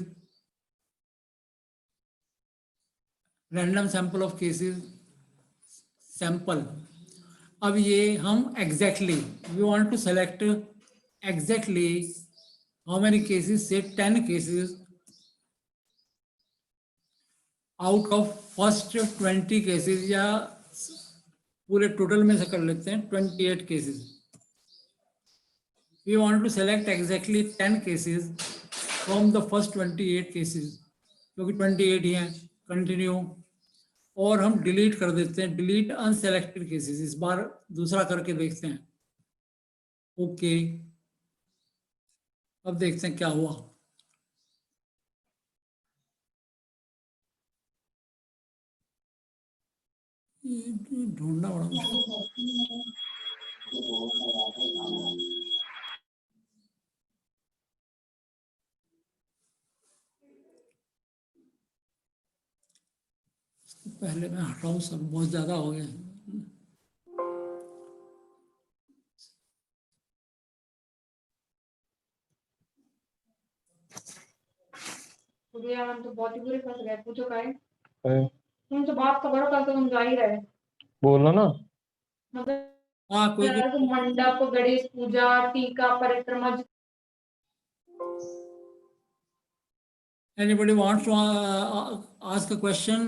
[SPEAKER 3] random sample of cases, sample. अब ये हम exactly we want to select exactly how many cases, say 10 cases out of first 20 cases, या पूरे टोटल में से कर लेते हैं 28 cases. We want to select exactly 10 cases from the first 28 cases, क्योंकि 28 ही हैं. कंटिन्यू. और हम डिलीट कर देते हैं, डिलीट अनसेलेक्टेड केसेस. इस बार दूसरा करके देखते हैं. ओके, अब देखते हैं क्या हुआ. ये ढूंढना बड़ा मुश्किल. पहले मैं हटाऊं, सब बहुत ज्यादा हो गया.
[SPEAKER 9] हम तो बहुत ही बुरे फंस गए. पूछो का है तुम तो बात तो करो, कल तो तुम जा ही रहे.
[SPEAKER 8] बोलो ना.
[SPEAKER 9] मतलब
[SPEAKER 3] हाँ, कोई
[SPEAKER 9] तो मंडप, गणेश पूजा, टीका, परिक्रमा.
[SPEAKER 3] anybody wants to ask a question?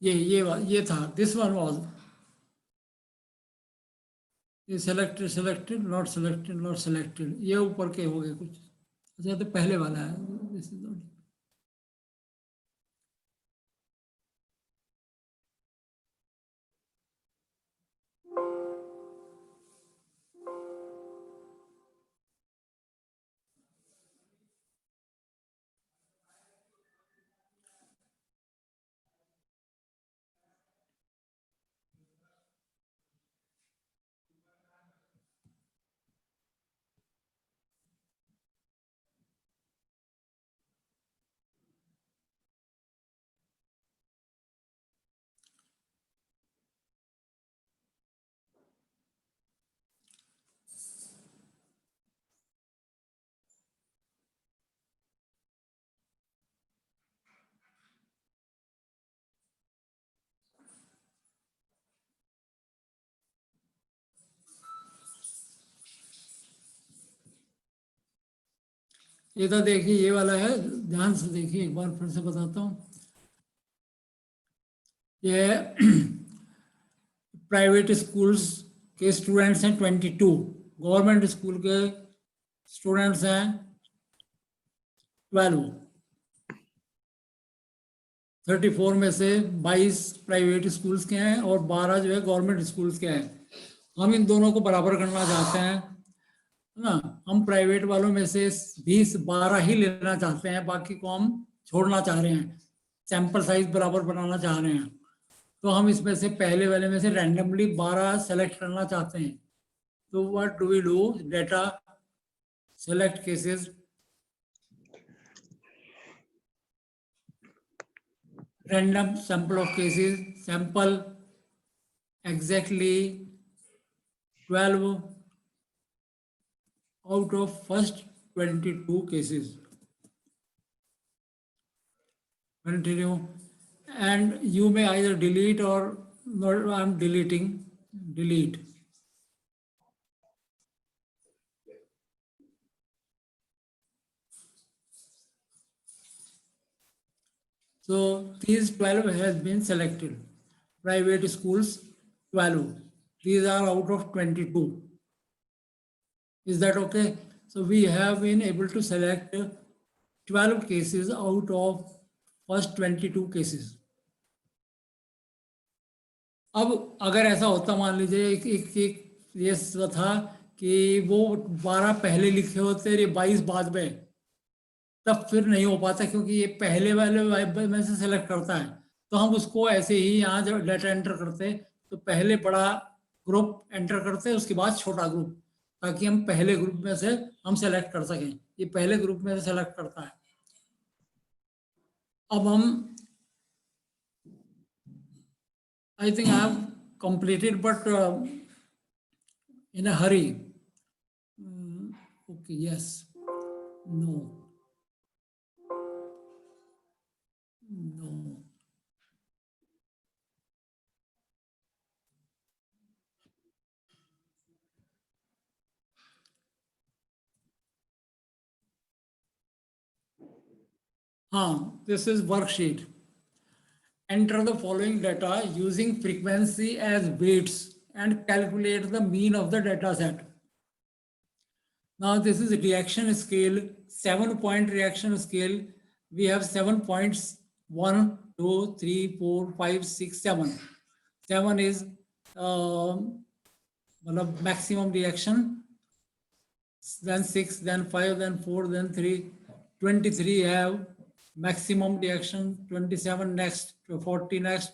[SPEAKER 3] ये था, दिस वन वाज ये selected selected not selected not selected. ये ऊपर के हो गए कुछ. अच्छा, तो पहले वाला है. This is not- ये तो देखिए, ये वाला है, ध्यान से देखिए, एक बार फिर से बताता हूँ. ये प्राइवेट स्कूल्स के स्टूडेंट्स हैं 22, गवर्नमेंट स्कूल के स्टूडेंट्स हैं 12. 34 में से 22 प्राइवेट स्कूल्स के हैं और 12 जो है गवर्नमेंट स्कूल्स के हैं. हम इन दोनों को बराबर करना चाहते हैं ना. हम प्राइवेट वालों में से 12 ही लेना चाहते हैं, बाकी को हम छोड़ना चाह रहे हैं. सैंपल साइज बराबर बनाना चाह रहे हैं. तो हम इसमें से पहले वाले में से रैंडमली 12 सेलेक्ट करना चाहते हैं. तो what do we do? Data select cases, random sample of cases, sample exactly 12 out of first 22 cases. Continue. and you may either delete or not. I'm deleting, delete. So these 12 has been selected. Private schools, 12. These are out of 22. Is that okay? So we have been able to select 12 cases out of first 22 cases. अब अगर ऐसा होता, मान लीजिए एक ये था कि वो 12 पहले लिखे होते और ये 22 बाद में, तब फिर नहीं हो पाता क्योंकि ये पहले वाले में से सेलेक्ट करता है। तो हम उसको ऐसे ही यहाँ जब डाटा एंटर करते तो पहले बड़ा ग्रुप एंटर करते उसके बाद छोटा ग्रुप, ताकि हम पहले ग्रुप में से हम सेलेक्ट कर सकें। ये पहले ग्रुप में से सेलेक्ट करता है। अब हम I think I have completed, but in a hurry. Okay, yes, no, no. This is worksheet. Enter the following data using frequency as weights and calculate the mean of the data set. Now this is a reaction scale, 7-point reaction scale. We have 7 points, 1, 2, 3, 4, 5, 6, 7. 7 is maximum reaction, then 6, then 5, then 4, then 3. 23 have maximum reaction, 27 next, 40 next.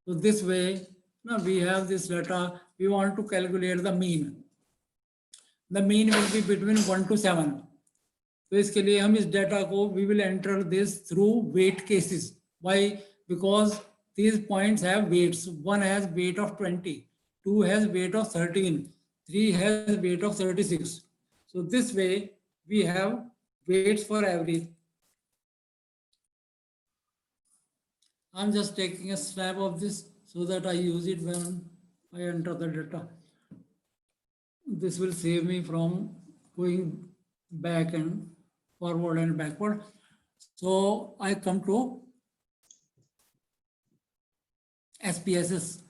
[SPEAKER 3] So this way, now we have this data, we want to calculate the mean. The mean will be between 1 to 7. तो इसके लिए हम इस data को we will enter this through weight cases. Why? Because these points have weights. One has weight of 20, 2 has weight of 13, 3 has weight of 36. So this way we have weights for every. I'm just taking a snap of this so that I use it when I enter the data. This will save me from going back and forward and backward. So I come to SPSS.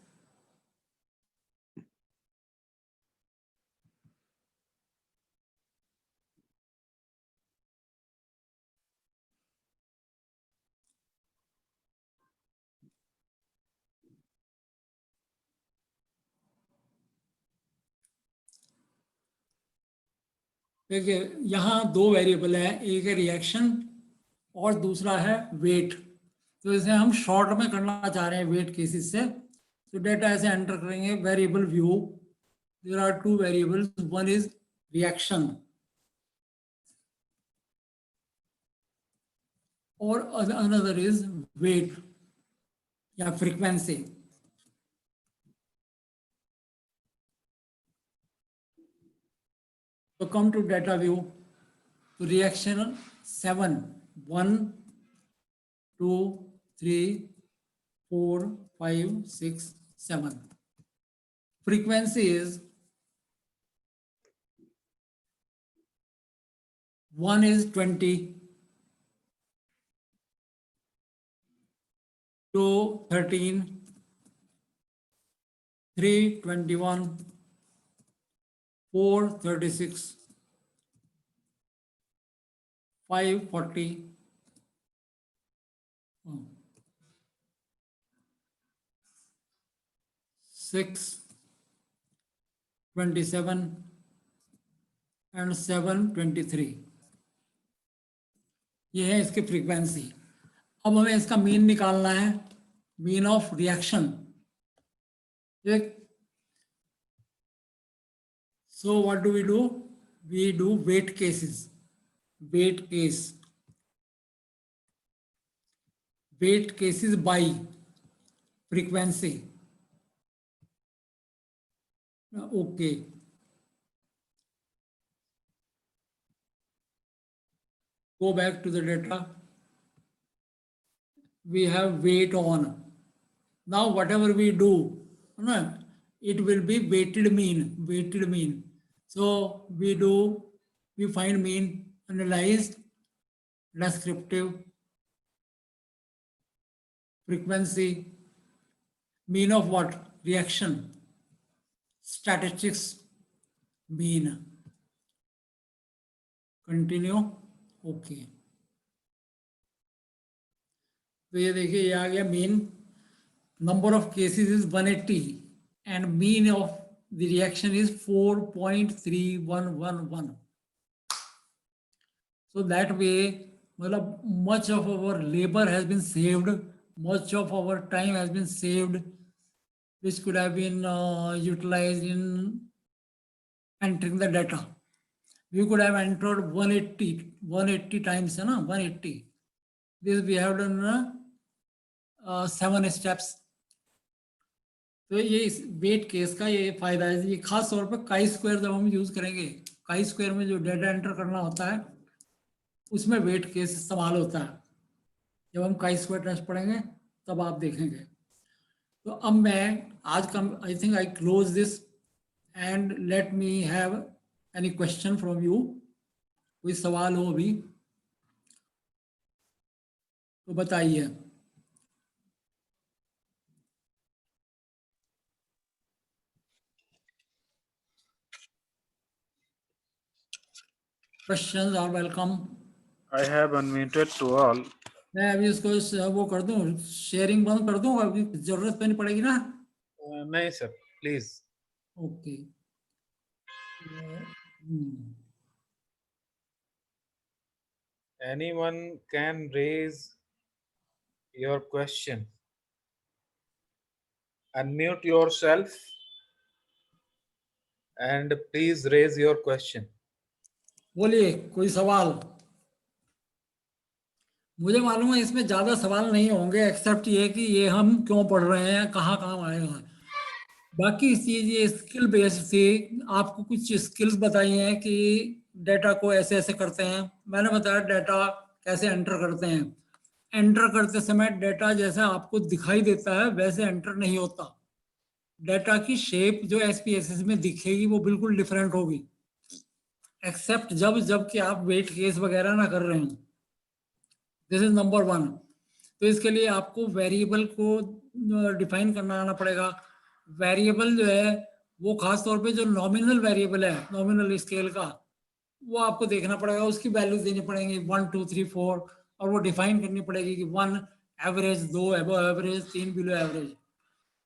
[SPEAKER 3] देखिए यहाँ दो variable है, एक है reaction और दूसरा है wait. तो इसे हम शॉर्ट में करना चाह रहे हैं वेट केसेस से। तो डेटा ऐसे एंटर करेंगे, variable view, there are 2 variables, one is reaction और अनदर इज वेट या frequency. So come to data view, reaction 7, 1, 2, 3, 4, 5, 6, 7. Frequency is 1 is 20, 2, 13, 3, 21, 4, 36, 5, 40, 6, 27, and 7, 23. ये है इसकी फ्रीक्वेंसी। अब हमें इसका मीन निकालना है, mean of reaction. So what do? We do weight cases. Weight case. Weight cases by frequency. Okay. Go back to the data. we have weight on. Now whatever we do, no, it will be weighted mean. So we find mean, analyzed, descriptive, frequency, mean of what? Reaction, statistics, mean. Continue. Okay, तो ये देखिए ये आ गया mean. Number of cases is 180 and mean of the reaction is 4.3111. So that way मतलब much of our labour has been saved, much of our time has been saved, which could have been utilized in entering the data. We could have entered 180 times, है ना, 180. This we have done 7 steps. तो ये इस wait case का ये फायदा है. ये खास तौर पर काई स्क्वायर जब हम यूज करेंगे, काई स्क्वायर में जो डेटा एंटर करना होता है उसमें वेट केस इस्तेमाल होता है. जब हम काई स्क्वायर टेस्ट पढ़ेंगे तब आप देखेंगे. तो अब मैं आज का I think I close this and let me have any question from you. कोई सवाल हो अभी तो बताइए. Questions are welcome.
[SPEAKER 1] I have unmuted to all.
[SPEAKER 3] मैं अभी इसको वो कर दूं, शेयरिंग बंद कर दूं, अभी जरूरत पे नहीं पड़ेगी ना.
[SPEAKER 4] नहीं sir, please.
[SPEAKER 3] Okay.
[SPEAKER 4] Anyone can raise your question. Unmute yourself and please raise your question.
[SPEAKER 3] बोलिए कोई सवाल. मुझे मालूम है इसमें ज्यादा सवाल नहीं होंगे एक्सेप्ट ये कि ये हम क्यों पढ़ रहे हैं, कहाँ काम आएगा. बाकी चीज ये स्किल बेस्ड थी. आपको कुछ स्किल्स बताई हैं कि डेटा को ऐसे ऐसे करते हैं. मैंने बताया डेटा कैसे एंटर करते हैं. एंटर करते समय डेटा जैसा आपको दिखाई देता है वैसे एंटर नहीं होता. डेटा की शेप जो एसपीएसएस में दिखेगी वो बिल्कुल डिफरेंट होगी, एक्सेप्ट जब कि आप वेट केस वगैरह ना कर रहे हैं. This is number 1. तो इसके लिए आपको वेरिएबल को डिफाइन करना आना पड़ेगा. वेरिएबल जो है वो खास तौर पे जो नॉमिनल वेरिएबल है, नॉमिनल स्केल का, वो आपको देखना पड़ेगा. उसकी वैल्यूज देनी पड़ेंगी 1 2 3 4 और वो डिफाइन करनी पड़ेगी कि 1 average, 2 above average, 3 below average.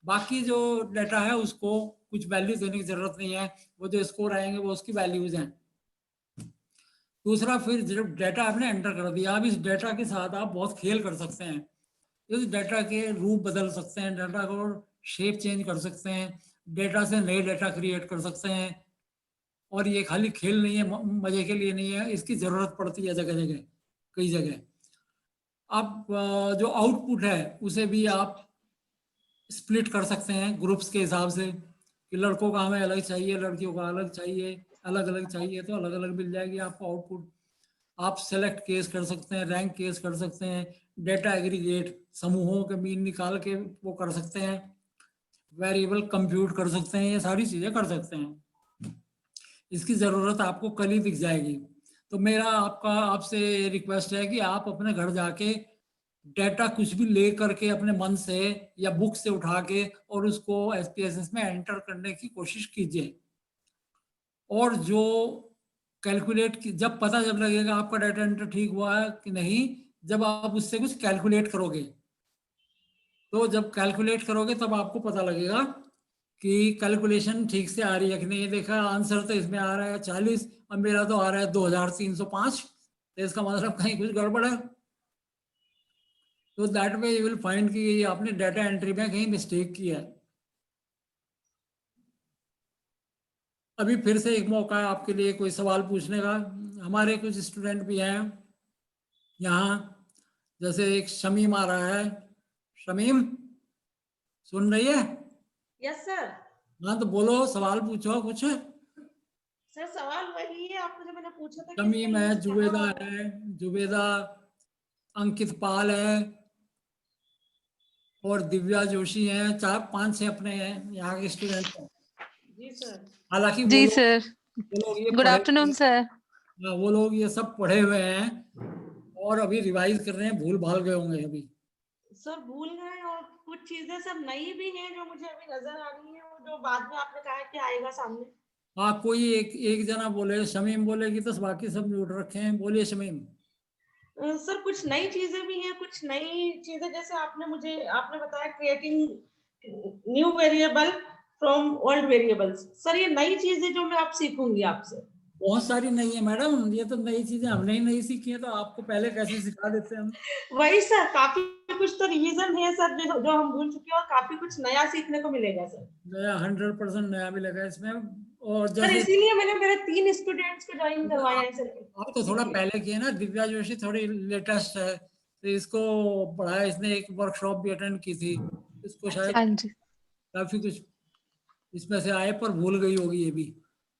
[SPEAKER 3] बाकी जो डाटा है उसको कुछ वैल्यू देने की जरूरत नहीं है. वो जो स्कोर आएंगे वो उसकी वैल्यूज हैं. दूसरा, फिर जब डाटा आपने एंटर कर दिया, अब इस डाटा के साथ आप बहुत खेल कर सकते हैं. इस डाटा के रूप बदल सकते हैं, डाटा को शेप चेंज कर सकते हैं, डेटा से नए डाटा क्रिएट कर सकते हैं. और ये खाली खेल नहीं है, मजे के लिए नहीं है, इसकी जरूरत पड़ती है जगह जगह, कई जगह. अब जो आउटपुट है उसे भी आप स्प्लिट कर सकते हैं ग्रुप्स के हिसाब से कि लड़कों का हमें अलग चाहिए, लड़कियों का अलग चाहिए, अलग अलग चाहिए तो अलग अलग मिल जाएगी आपको आउटपुट. आप सेलेक्ट केस कर सकते हैं, रैंक केस कर सकते हैं, डेटा एग्रीगेट समूहों के मीन निकाल के वो कर सकते हैं, वेरिएबल कंप्यूट कर सकते हैं, ये सारी चीजें कर सकते हैं. इसकी जरूरत आपको कल ही दिख जाएगी. तो मेरा आपसे रिक्वेस्ट है कि आप अपने घर जाके डेटा कुछ भी ले करके अपने मन से या बुक से उठा के और उसको एसपीएसएस में एंटर करने की कोशिश कीजिए. और जो कैलकुलेट की जब पता जब लगेगा आपका डाटा एंटर ठीक हुआ है कि नहीं, जब आप उससे कुछ कैलकुलेट करोगे, तो जब कैलकुलेट करोगे तब आपको पता लगेगा कि कैलकुलेशन ठीक से आ रही है कि नहीं. देखा आंसर तो इसमें आ रहा है 40 और मेरा तो आ रहा है 2305, तो इसका मतलब कहीं कुछ गड़बड़ है. तो that way you will find कि आपने डाटा एंट्री में कहीं मिस्टेक किया है. अभी फिर से एक मौका है आपके लिए कोई सवाल पूछने का. हमारे कुछ स्टूडेंट भी हैं यहाँ, जैसे एक शमीम आ रहा है. शमीम सुन रही है?
[SPEAKER 6] Yes sir.
[SPEAKER 3] हाँ तो बोलो, सवाल पूछो कुछ.
[SPEAKER 6] सर सवाल वही है आपको जो मैंने पूछा था.
[SPEAKER 3] शमीम है, जुबेदा है, जुबेदा, अंकित पाल है, और दिव्या जोशी हैं, 4-5 अपने हैं यहाँ के स्टूडेंट हैं।
[SPEAKER 6] जी सर।
[SPEAKER 3] हालांकि
[SPEAKER 10] जी सर,
[SPEAKER 3] वो लोग ये
[SPEAKER 10] गुड आफ्टरनून सर।
[SPEAKER 3] वो लोग ये सब पढ़े हुए हैं और अभी रिवाइज कर रहे हैं, भूल भाल गए होंगे अभी।
[SPEAKER 6] सर भूल गए और कुछ चीजें सब नई भी हैं जो मुझे अभी नजर आ रही है और जो बाद में आपने कहा कि आएगा सामने।
[SPEAKER 3] हाँ, कोई एक जना बोले, शमीम बोलेगी तो बाकी सब म्यूट रखे हैं। बोलिए शमीम।
[SPEAKER 6] सर कुछ नई चीजें भी हैं, कुछ नई चीजें जैसे आपने बताया creating new variable from old variables. Sir ये नई चीजें जो मैं आप सीखूंगी आपसे।
[SPEAKER 3] बहुत सारी नहीं है मैडम, ये तो नई चीजें हमने ही नहीं सीखी है, तो आपको पहले कैसे सिखा देते हम।
[SPEAKER 6] वही सर, काफी कुछ तो रिवीजन है सर जो हम भूल चुके हैं और काफी कुछ नया सीखने को मिलेगा सर।
[SPEAKER 3] नया 100% नया भी लगा इसमें। और
[SPEAKER 6] सर
[SPEAKER 3] जैसे
[SPEAKER 6] इसीलिए मैंने मेरे 3 स्टूडेंट्स को ज्वाइन करवाया है सर।
[SPEAKER 3] आप तो थोड़ा पहले किए ना, दिव्या जोशी थोड़ी लेटेस्ट है, तो इसको पढ़ाया, इसने एक वर्कशॉप भी अटेंड की थी, इसको शायद
[SPEAKER 10] हाँ जी,
[SPEAKER 3] काफी कुछ इसमें से आए, पर भूल गई होगी ये भी।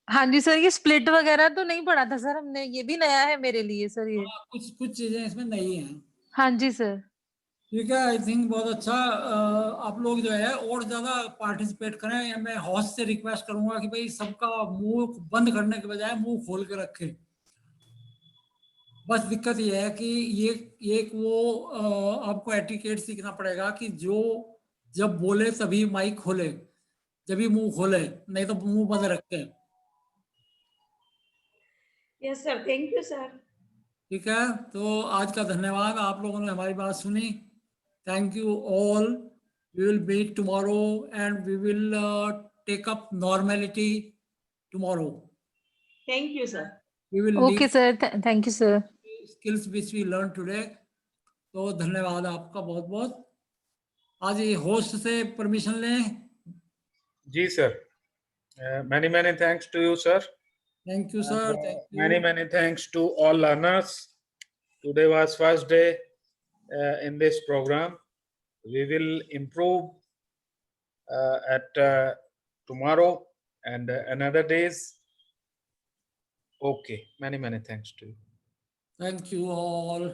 [SPEAKER 10] हाँ जी सर, ये स्प्लिट वगैरह तो नहीं पढ़ा था सर हमने, ये भी नया है मेरे लिए सर ये।
[SPEAKER 3] कुछ कुछ चीजें इसमें नहीं है।
[SPEAKER 10] हाँ जी सर।
[SPEAKER 3] ठीक है, आई थिंक बहुत अच्छा। आप लोग जो है और ज्यादा पार्टिसिपेट करें। मैं होस्ट से रिक्वेस्ट करूंगा कि भाई सबका मुंह बंद करने के बजाय मुंह खोल के रखें। बस दिक्कत ये है कि ये एक वो आपको एटिकेट सीखना पड़ेगा कि जो जब बोले तभी माइक खोले, जब भी मुंह खोले, नहीं तो मुंह बंद रखे।
[SPEAKER 6] Yes sir, thank you sir.
[SPEAKER 3] ठीक है, तो आज का धन्यवाद, आप लोगों ने हमारी बात सुनी। Thank you all. We will meet tomorrow and we will take up normality tomorrow.
[SPEAKER 6] Thank you sir.
[SPEAKER 3] We will
[SPEAKER 10] okay sir, thank you sir.
[SPEAKER 3] Skills which we learn today. तो धन्यवाद आपका बहुत बहुत। आज ये होस्ट से परमिशन लें।
[SPEAKER 4] जी sir, many thanks to you sir.
[SPEAKER 3] Thank you sir.
[SPEAKER 4] Many thanks to all learners. Today was first day in this program. We will improve at tomorrow and another days. Okay, many thanks to you.
[SPEAKER 3] Thank you all.